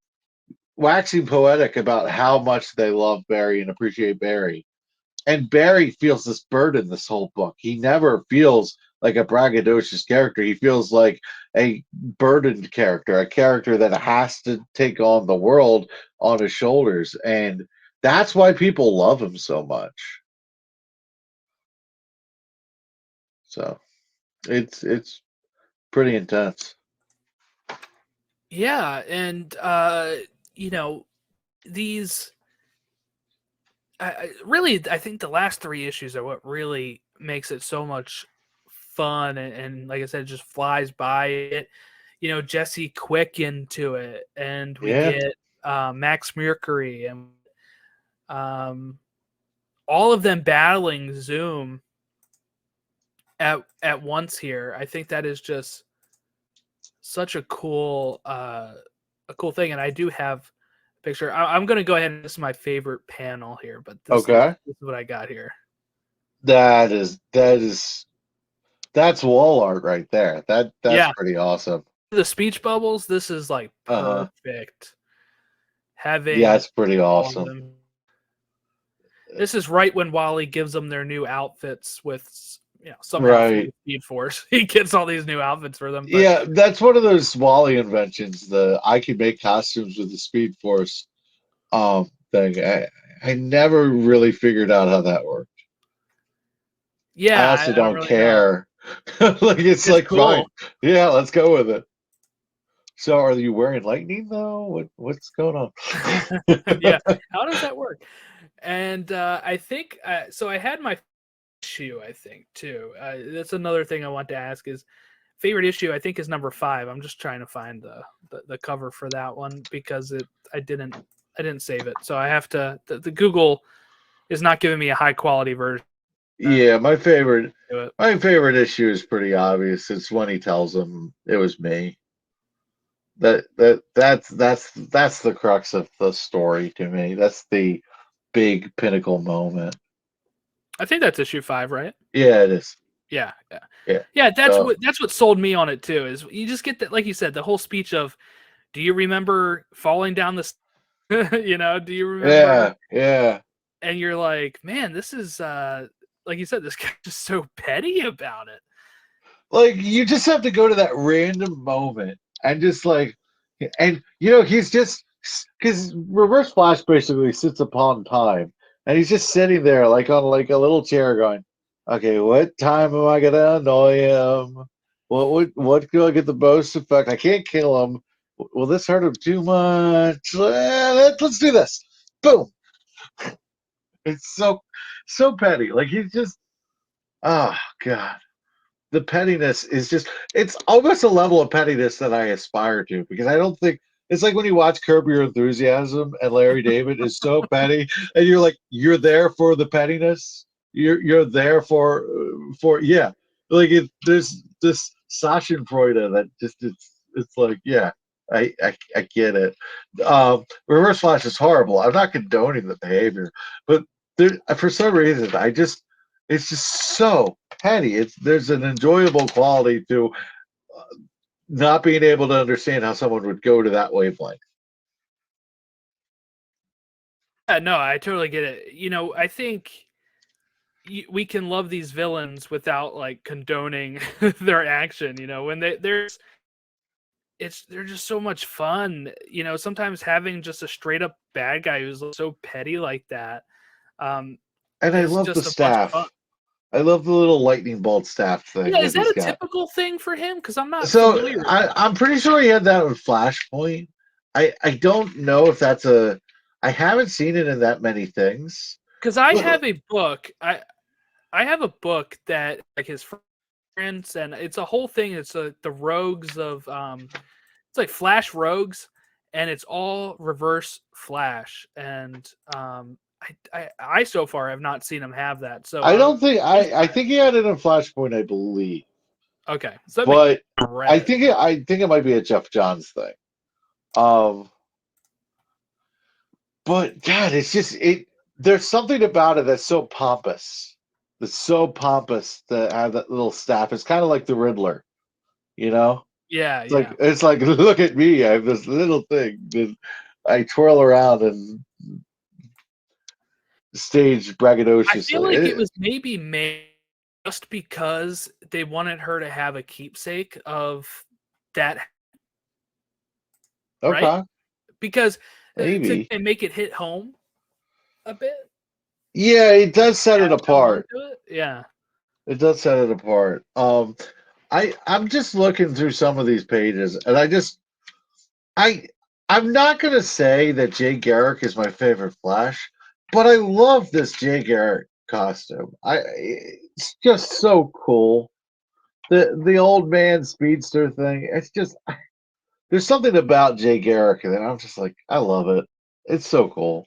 waxing poetic about how much they love Barry and appreciate Barry. And Barry feels this burden this whole book. He never feels like a braggadocious character. He feels like a burdened character, a character that has to take on the world on his shoulders. And that's why people love him so much. So it's pretty intense. Yeah, and these I think the last 3 issues are what really makes it so much fun, and like I said, it just flies by it. Jesse Quick into it, and we get Max Mercury, and all of them battling Zoom at once here. I think that is just such a cool thing, and I do have a picture. I'm going to go ahead and this is my favorite panel here, but this is what I got here. That's wall art right there. That's pretty awesome. The speech bubbles, this is like perfect. It's pretty awesome. This is right when Wally gives them their new outfits with somehow through Speed Force. He gets all these new outfits for them. Yeah, that's one of those Wally inventions. I can make costumes with the Speed Force thing. I never really figured out how that worked. Yeah, I also don't really care. It's like cool. Fine. Yeah, let's go with it. So, are you wearing lightning though? What's going on? Yeah, how does that work? And I think so. I had my issue, I think, too. That's another thing I want to ask is favorite issue. I think is number 5. I'm just trying to find the cover for that one because I didn't save it, so I have to. The Google is not giving me a high quality version. Yeah, my favorite issue is pretty obvious. It's when he tells him it was me. That's the crux of the story to me. That's the big pinnacle moment. I think that's issue 5, right? Yeah, it is. Yeah. That's what sold me on it too. Is you just get that, like you said, the whole speech of, "Do you remember falling down the?" Do you remember? Yeah. And you're like, man, this is like you said, this guy's just so petty about it. Like you just have to go to that random moment and just he's just because Reverse Flash basically sits upon time. And he's just sitting there, like on like a little chair, going, "Okay, what time am I gonna annoy him? What do I get the most effect? I can't kill him. Will this hurt him too much? Let's do this." Boom. It's so petty. Like he's just, oh god, the pettiness is just—it's almost a level of pettiness that I aspire to because I don't think. It's like when you watch Curb Your Enthusiasm and Larry David is so petty, and you're like, you're there for the pettiness. You're there for like there's this Schadenfreude that just it's like I get it. Reverse Flash is horrible. I'm not condoning the behavior, but for some reason it's just so petty. There's an enjoyable quality to. Not being able to understand how someone would go to that wavelength. Yeah, no, I totally get it. I think we can love these villains without like condoning their action. When they're just so much fun. Sometimes having just a straight up bad guy who's so petty like that. And I love the staff. I love the little lightning bolt staff thing. Yeah, is that a typical thing for him? Because I'm not familiar with that. I'm pretty sure he had that with Flashpoint. I don't know if that's I haven't seen it in that many things. Because I have a book. I have a book that like his friends, and it's a whole thing. It's the rogues of it's like Flash rogues, and it's all Reverse Flash. And I so far have not seen him have that. So I don't think I think he had it in Flashpoint, I believe. Okay, so but I think it might be a Jeff Johns thing. But God, it's just there's something about it that's so pompous. It's so pompous to have that little staff. It's kind of like the Riddler, Yeah, it's like look at me. I have this little thing that I twirl around and stage braggadociously. I feel like it was maybe made just because they wanted her to have a keepsake of that. Okay. Right? Because maybe to make it hit home a bit. Yeah, it does set it apart. Yeah. It does set it apart. I'm just looking through some of these pages, and I'm not gonna say that Jay Garrick is my favorite Flash. But I love this Jay Garrick costume. It's just so cool. the old man speedster thing. It's just there's something about Jay Garrick, and I'm just like, I love it. It's so cool.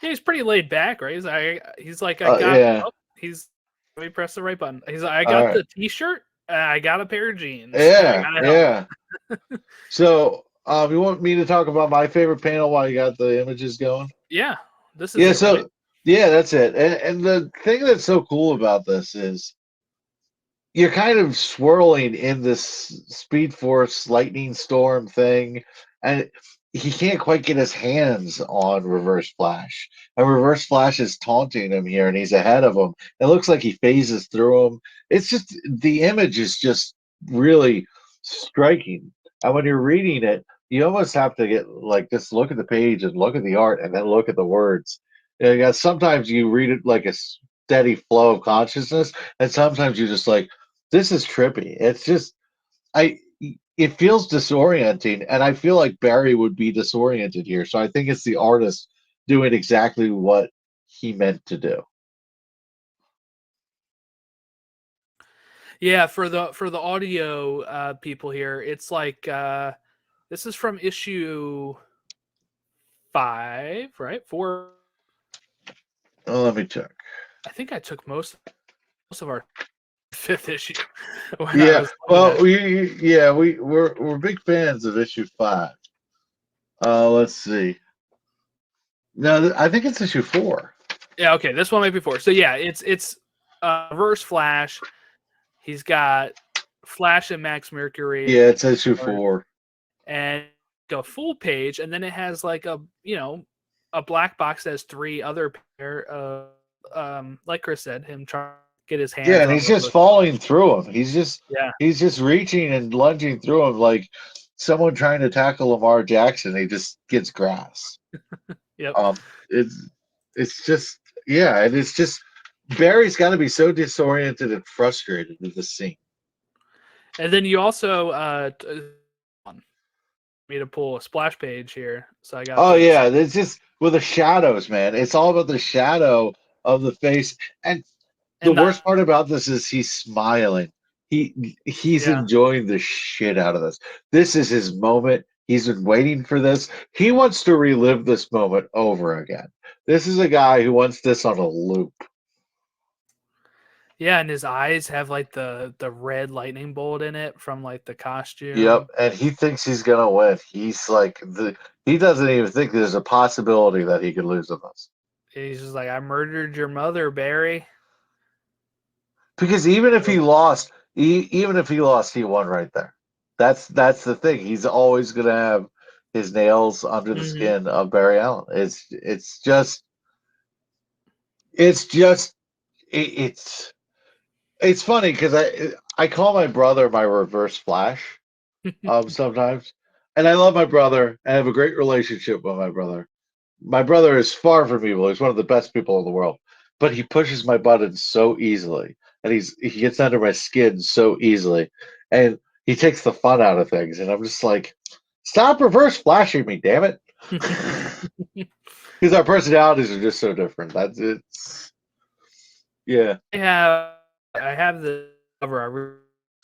Yeah, he's pretty laid back, right? He's like, I got. Yeah. Oh, let me press the right button. He's like, I All got right. the T-shirt. I got a pair of jeans. I Yeah, gotta help. yeah. So, you want me to talk about my favorite panel while you got the images going? Yeah, this is Yeah. it, So, right? yeah, that's it. And the thing that's so cool about this is you're kind of swirling in this Speed Force lightning storm thing, and he can't quite get his hands on Reverse Flash. And Reverse Flash is taunting him here, and he's ahead of him. It looks like he phases through him. It's just the image is just really striking. And when you're reading it, you almost have to get like just look at the page and look at the art and then look at the words. You know, sometimes you read it like a steady flow of consciousness, and sometimes you're just like, this is trippy. It's just I it feels disorienting, and I feel like Barry would be disoriented here. So I think it's the artist doing exactly what he meant to do. Yeah, for the audio people here, it's like this is from issue 5, right? 4. Let me check. I think I took most of our 5th issue when I Yeah, was looking well, at it. we're big fans of issue 5. Let's see. No, I think it's issue 4. Yeah, okay, this one might be 4. So yeah, it's Reverse Flash. He's got Flash and Max Mercury. Yeah, it's issue 4. And a full page, and then it has like a black box that has 3 other pair of like Chris said, him trying to get his hands Yeah, and on he's just falling through him. He's just reaching and lunging through him like someone trying to tackle Lamar Jackson. He just gets grass. Yep. It's just and it's just Barry's got to be so disoriented and frustrated with the scene. And then you also me to pull a splash page here. So I got It's just with the shadows, man. It's all about the shadow of the face. And the worst part about this is he's smiling. He's enjoying the shit out of this. This is his moment. He's been waiting for this. He wants to relive this moment over again. This is a guy who wants this on a loop. Yeah, and his eyes have like the red lightning bolt in it from like the costume. Yep, and he thinks he's gonna win. He's like he doesn't even think there's a possibility that he could lose to this. He's just like, I murdered your mother, Barry. Because even if he lost, he won right there. That's the thing. He's always gonna have his nails under the skin of Barry Allen. It's funny because I call my brother my Reverse Flash sometimes, and I love my brother. I have a great relationship with my brother. My brother is far from evil. He's one of the best people in the world, but he pushes my buttons so easily, and he gets under my skin so easily, and he takes the fun out of things. And I'm just like, stop Reverse Flashing me, damn it! Because our personalities are just so different. That's it. Yeah. I have the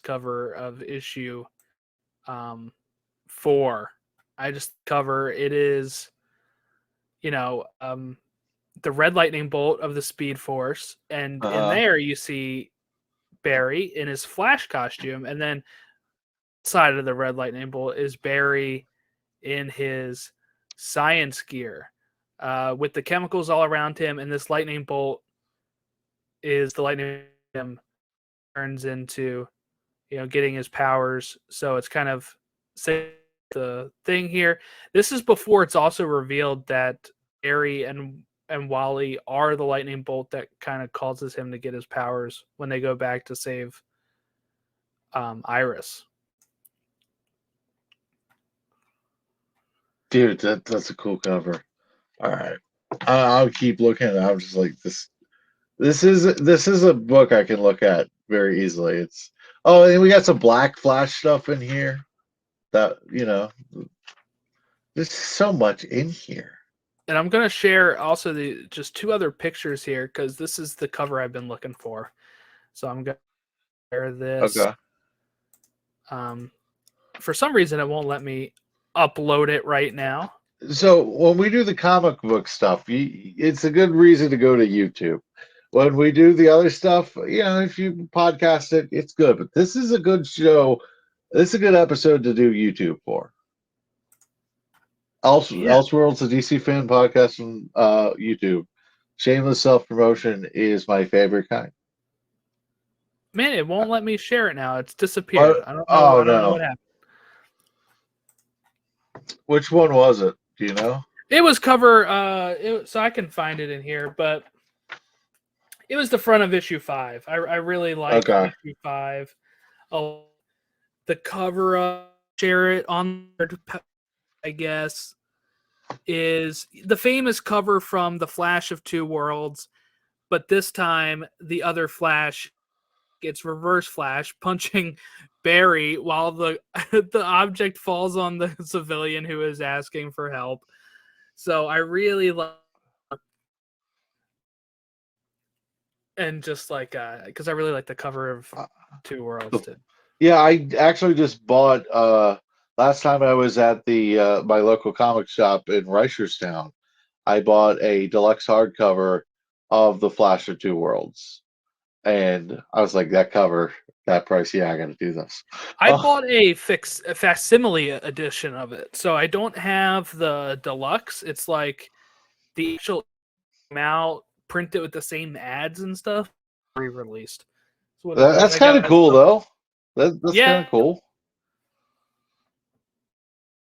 cover of issue 4. I just cover it is the red lightning bolt of the Speed Force, and in there you see Barry in his Flash costume, and then side of the red lightning bolt is Barry in his science gear with the chemicals all around him, and this lightning bolt is the lightning turns into getting his powers. So it's kind of the thing here. This is before it's also revealed that Barry and Wally are the lightning bolt that kind of causes him to get his powers when they go back to save Iris. Dude, that's a cool cover. All right, I'll keep looking. I'm just like this. This is a book I can look at very easily. And we got some Black Flash stuff in here. That there's so much in here. And I'm gonna share also just 2 other pictures here because this is the cover I've been looking for. So I'm gonna share this. Okay. For some reason, it won't let me upload it right now. So when we do the comic book stuff, it's a good reason to go to YouTube. When we do the other stuff, if you podcast it, it's good. But this is a good show. This is a good episode to do YouTube for. Yeah. Elseworlds, a DC fan podcast on YouTube. Shameless self-promotion is my favorite kind. Man, it won't let me share it now. It's disappeared. I don't know. I don't know what happened. Which one was it? Do you know? It was cover. So I can find it in here, but it was the front of issue 5. I really like issue 5. Oh, the cover of share it on, I guess, is the famous cover from the Flash of Two Worlds, but this time the other Flash, it's Reverse Flash punching Barry while the object falls on the civilian who is asking for help. So I really like, and just like because I really like the cover of Two Worlds too. Yeah, I actually just bought last time I was at the my local comic shop in Reicherstown. I bought a deluxe hardcover of the Flash of Two Worlds, and I was like, that cover, that price, yeah, I got to do this. I bought a facsimile edition of it, so I don't have the deluxe. It's like the actual out printed with the same ads and stuff, re-released. That's kind of cool, though. That's kind of cool.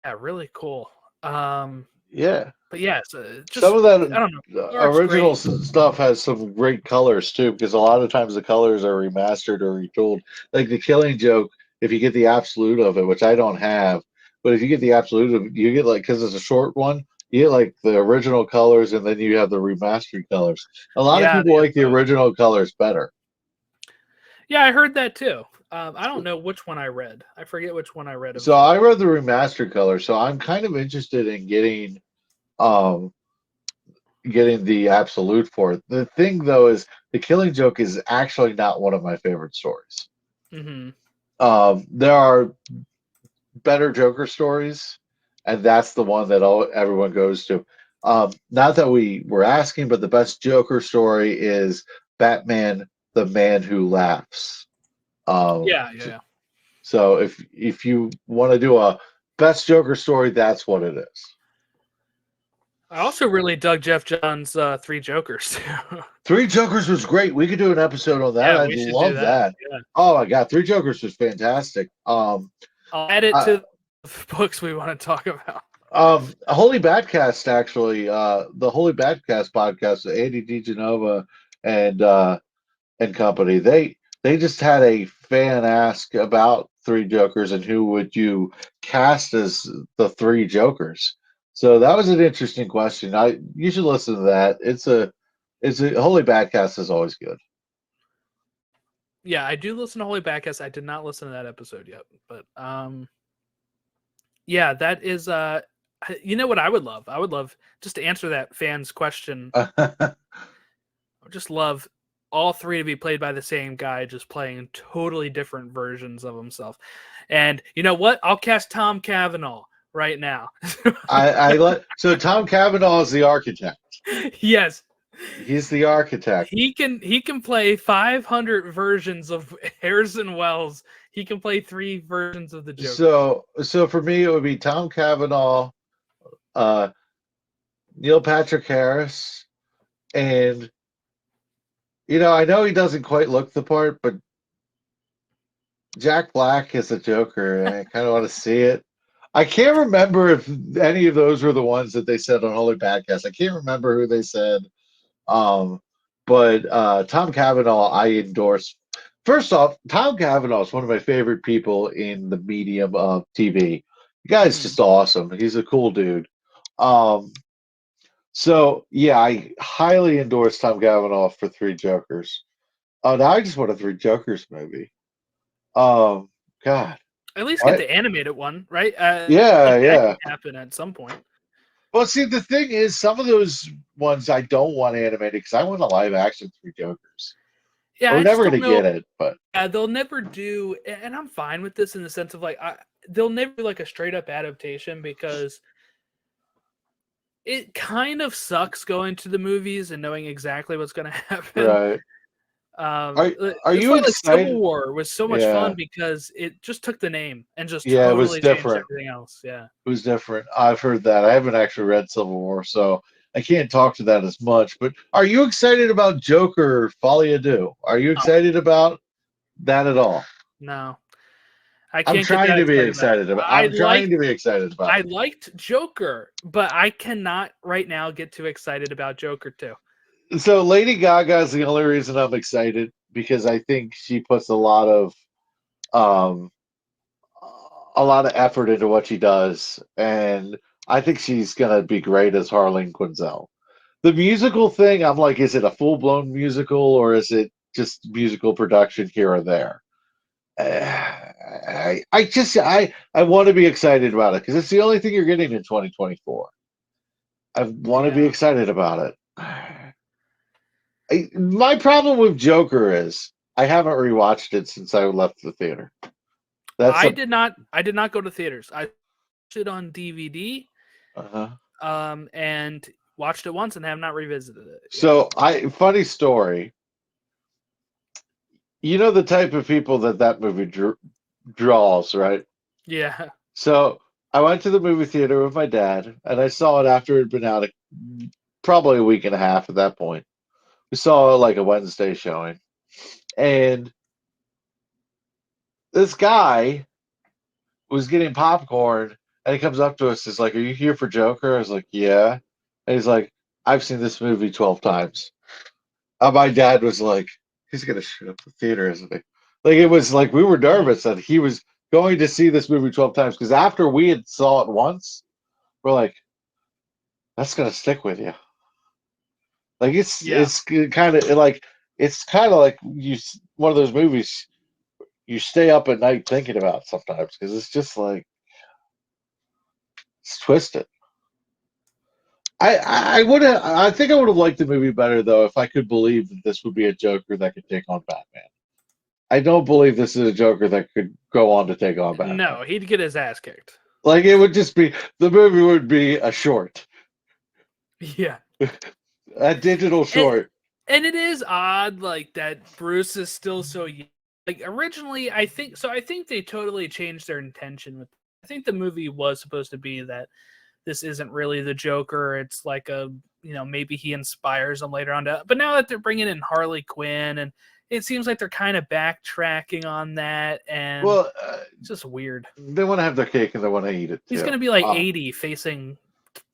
Yeah, really cool. Yeah. But yeah, so just, some of that I don't know, original stuff has some great colors too, because a lot of times the colors are remastered or retooled. Like the Killing Joke, if you get the absolute of it, which I don't have, but if you get the absolute of it, you get because it's a short one, you get like the original colors, and then you have the remastered colors. A lot of people like the original colors better. Yeah, I heard that too. I don't know which one I read. I forget which one I read. So I read the remastered color, so I'm kind of interested in getting the absolute for it. The thing though is the Killing Joke is actually not one of my favorite stories. Mm-hmm. There are better Joker stories, and that's the one that everyone goes to. Not that we were asking, but the best Joker story is Batman: The Man Who Laughs. Yeah. So if you want to do a best Joker story, that's what it is. I also really dug Jeff Johns' Three Jokers too. Three Jokers was great. We could do an episode on that. Yeah, I'd love that. Yeah. Oh my god, Three Jokers was fantastic. I'll add it to the books we want to talk about. Holy Badcast, actually, the Holy Badcast podcast, Andy DiGenova and company, they just had a fan ask about Three Jokers and who would you cast as the Three Jokers. So that was an interesting question. You should listen to that. It's a Holy Badcast is always good. Yeah, I do listen to Holy Badcast. I did not listen to that episode yet, but yeah, that is you know what I would love? I would love just to answer that fan's question. I would just love all three to be played by the same guy, just playing totally different versions of himself. And you know what? I'll cast Tom Cavanaugh right now. So Tom Cavanaugh is the architect. Yes. He's the architect. He can play 500 versions of Harrison Wells. He can play 3 versions of the Joker. So for me, it would be Tom Cavanaugh, Neil Patrick Harris, and I know he doesn't quite look the part, but Jack Black is a Joker, and I kind of want to see it. I can't remember if any of those were the ones that they said on Holy Podcast. I can't remember who they said. But Tom Cavanaugh, I endorse. First off, Tom Cavanaugh is one of my favorite people in the medium of TV. The guy's just awesome. He's a cool dude. So yeah, I highly endorse Tom Cavanaugh for Three Jokers. Now I just want a Three Jokers movie. God. At least get the animated one, right? Yeah. That can happen at some point. Well, see, the thing is, some of those ones I don't want animated because I want a live action Three Jokers. Yeah, We're I just never don't gonna know. get it, but They'll never do, and I'm fine with this in the sense of like, they'll never do like a straight up adaptation because it kind of sucks going to the movies and knowing exactly what's going to happen. right. Um, Are that's you why like Civil excited? War was so much Yeah, fun because it just took the name and just yeah, it was totally changed different. everything else. Yeah. It was different. I've heard that. I haven't actually read Civil War, so I can't talk to that as much. But are you excited about Joker Folie à Deux? Are you No, excited about that at all? no, I I'm can't get trying that to be excited about it. excited about. I'm trying to be excited about I it. liked Joker, but I cannot right now get too excited about Joker too. So Lady Gaga is the only reason I'm excited because I think she puts um a lot of effort into what she does, and I think she's gonna be great as Harleen Quinzel. The musical thing, I'm like, is it a full blown musical or is it just musical production here or there? I want to be excited about it because it's the only thing you're getting in 2024. I want to be Yeah. excited about it. My problem with Joker is I haven't rewatched it since I left the theater. That's I a did not go to theaters. I watched it on DVD uh and watched it once and have not revisited it. Yeah. so I funny story. You know the type of people that movie draws, right? Yeah. So I went to the movie theater with my dad, and I saw it after it had been out probably a week and a half at that point. We saw like a Wednesday showing, and this guy was getting popcorn, and he comes up to us. He's like, "Are you here for Joker?" I was like, "Yeah," and he's like, "I've seen this movie 12 times." My dad was like, "He's gonna shoot up the theater, isn't he?" Like it was like we were nervous that he was going to see this movie 12 times because after we had saw it once, we're like, "That's gonna stick with you." Like Yeah. it's kind of like one of those movies you stay up at night thinking about sometimes because it's just like it's twisted. I think I would have liked the movie better though if I could believe that this would be a Joker that could take on Batman. I don't believe this is a Joker that could go on to take on Batman. No, he'd get his ass kicked. Like it would just be the movie would be a short, Yeah. a digital And, short. and it is odd like that Bruce is still so young. Like originally I think they totally changed their intention with I think the movie was supposed to be that this isn't really the Joker. It's like maybe he inspires him later on. But now that they're bringing in Harley Quinn, and it seems like they're kind of backtracking on that, and Well, it's just weird. they want to have their cake and they want to eat it He's too. going to be like 80 facing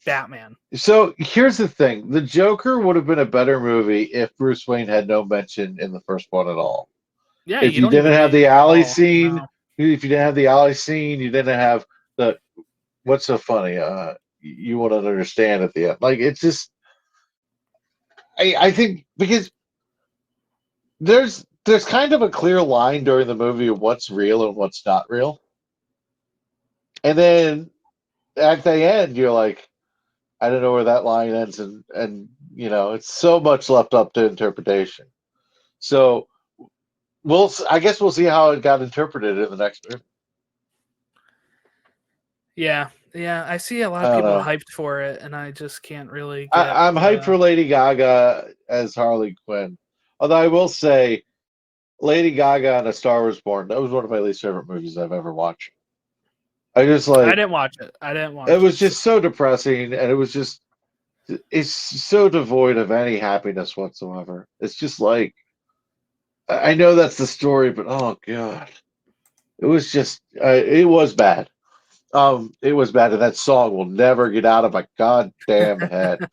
Batman. So here's the thing: the Joker would have been a better movie if Bruce Wayne had no mention in the first one at all. Yeah, If you you don't didn't even have need the at alley all. scene, No. if you didn't have the alley scene, you didn't have the what's so funny? You wouldn't understand at the end. Like it's just, I think because there's kind of a clear line during the movie of what's real and what's not real, and then at the end you're like, I don't know where that line ends, and it's so much left up to interpretation. So I guess we'll see how it got interpreted in the next movie. Yeah, I see a lot I of don't people know. hyped for it, and I just can't really get. I'm hyped for Lady Gaga as Harley Quinn. Although I will say, Lady Gaga and A Star Was Born, that was one of my least favorite movies I've ever watched. I just I like didn't watch it. I didn't watch it it. was just so depressing, and it's so devoid of any happiness whatsoever. It's just like I know that's the story, but oh god, it was just it was bad. It was bad, and that song will never get out of my goddamn head.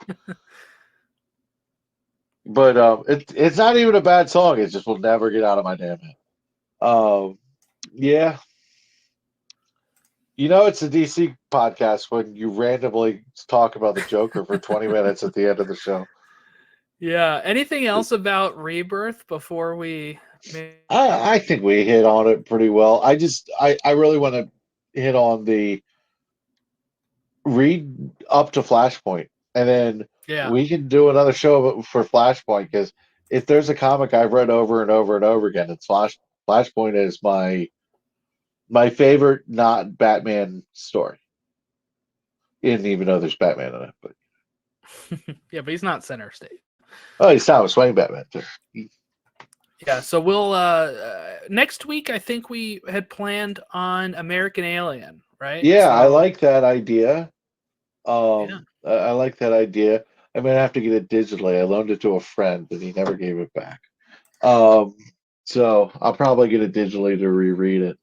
But it's not even a bad song. It just will never get out of my damn head. Yeah, it's a DC podcast when you randomly talk about the Joker for 20 minutes at the end of the show. Yeah. Anything else about Rebirth before we? I think we hit on it pretty well. I really want to hit on the read up to Flashpoint, and then Yeah. we can do another show for Flashpoint because if there's a comic I've read over and over and over again, it's Flashpoint is my favorite not Batman story. Even though there's Batman in it, but Yeah, but he's not center stage. oh, he's Thomas Wayne Batman too. Yeah, so we'll next week I think we had planned on American Alien, right? Yeah, So, I like that idea. Yeah. I like that idea. I'm gonna have to get it digitally. I loaned it to a friend, and he never gave it back. So I'll probably get it digitally to reread it.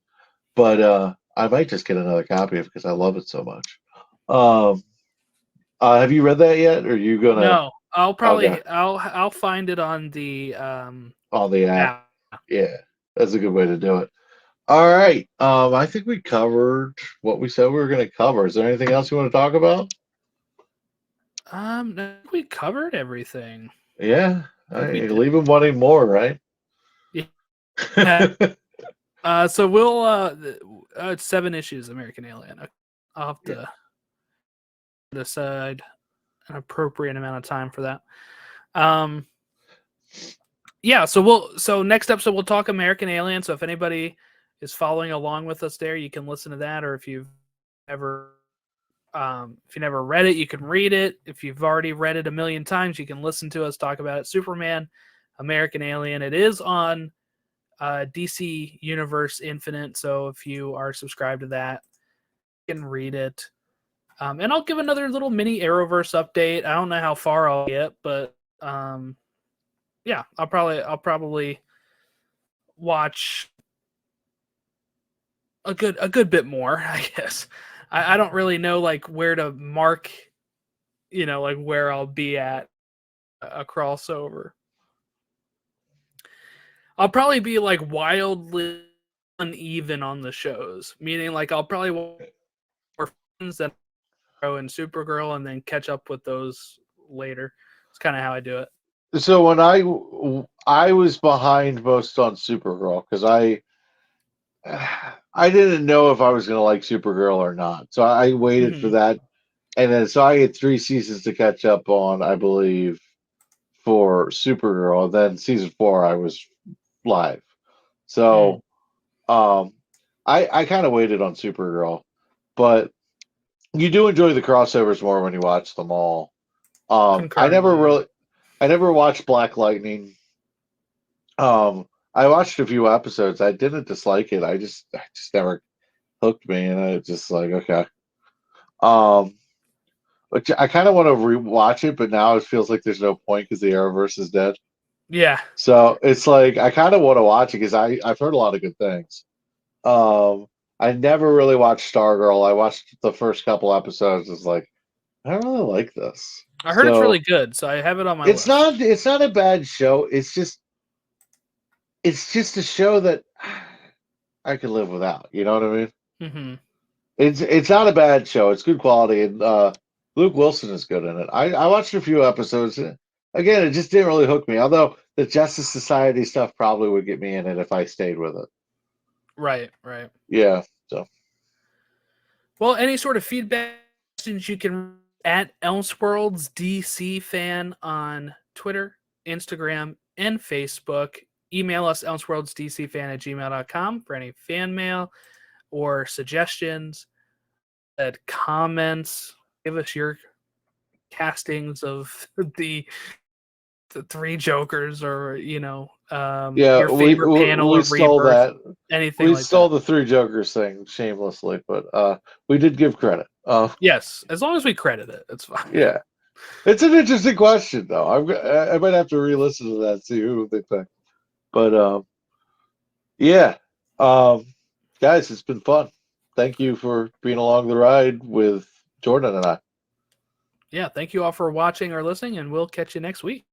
But I might just get another copy of it because I love it so much. Have you read that yet? Or are you gonna No, I'll probably Okay. I'll find it on the on the app? app. Yeah, that's a good way to do it. All right. I think we covered what we said we were gonna cover. Is there anything else you want to talk about? No, we covered everything. Yeah. think we did. Leave them wanting more, right? Yeah. So we'll it's 7 issues American Alien. I'll have to decide an appropriate amount of time for that. Yeah, so next episode we'll talk American Alien. So if anybody is following along with us there, you can listen to that, or if you never read it, you can read it. If you've already read it a million times, you can listen to us talk about it. Superman, American Alien. It is on DC Universe Infinite, so if you are subscribed to that, you can read it. And I'll give another little mini Arrowverse update. I don't know how far I'll get, but yeah, I'll probably watch a good bit more, I guess. I don't really know like where to mark, like where I'll be at a crossover. I'll probably be like wildly uneven on the shows, meaning like I'll probably watch more things than Arrow and Supergirl and then catch up with those later. It's kind of how I do it. So when I was behind most on Supergirl because I didn't know if I was going to like Supergirl or not. So I waited for that. And then so I had 3 seasons to catch up on, I believe, for Supergirl. Then season 4 I was live. So I kind of waited on Supergirl. But you do enjoy the crossovers more when you watch them all. I never watched Black Lightning. I watched a few episodes. I didn't dislike it. I just never hooked me, and I just like okay. Which I kind of want to rewatch it, but now it feels like there's no point because the Arrowverse is dead. Yeah. So it's like I kind of want to watch it because I've heard a lot of good things. I never really watched Stargirl. I watched the first couple episodes. It's like I don't really like this. I heard it's really good, so I have it on my list. It's not a bad show. It's just a show that I could live without. You know what I mean? Mm-hmm. It's not a bad show. It's good quality, and Luke Wilson is good in it. I watched a few episodes. Again, it just didn't really hook me. Although the Justice Society stuff probably would get me in it if I stayed with it. Right. Yeah. So. Well, any sort of feedback you can at Elseworlds DC fan on Twitter, Instagram, and Facebook. Email us elseworldsdcfan@gmail.com for any fan mail or suggestions, comments. Give us your castings of the 3 Jokers, or your favorite panel we of stole Rebirth, that. anything. We stole the 3 Jokers thing shamelessly, but we did give credit. Yes, as long as we credit it, it's fine. Yeah, it's an interesting question though. I might have to re-listen to that, see who they pick. But yeah, guys, it's been fun. Thank you for being along the ride with Jordan and I. Yeah, thank you all for watching or listening, and we'll catch you next week.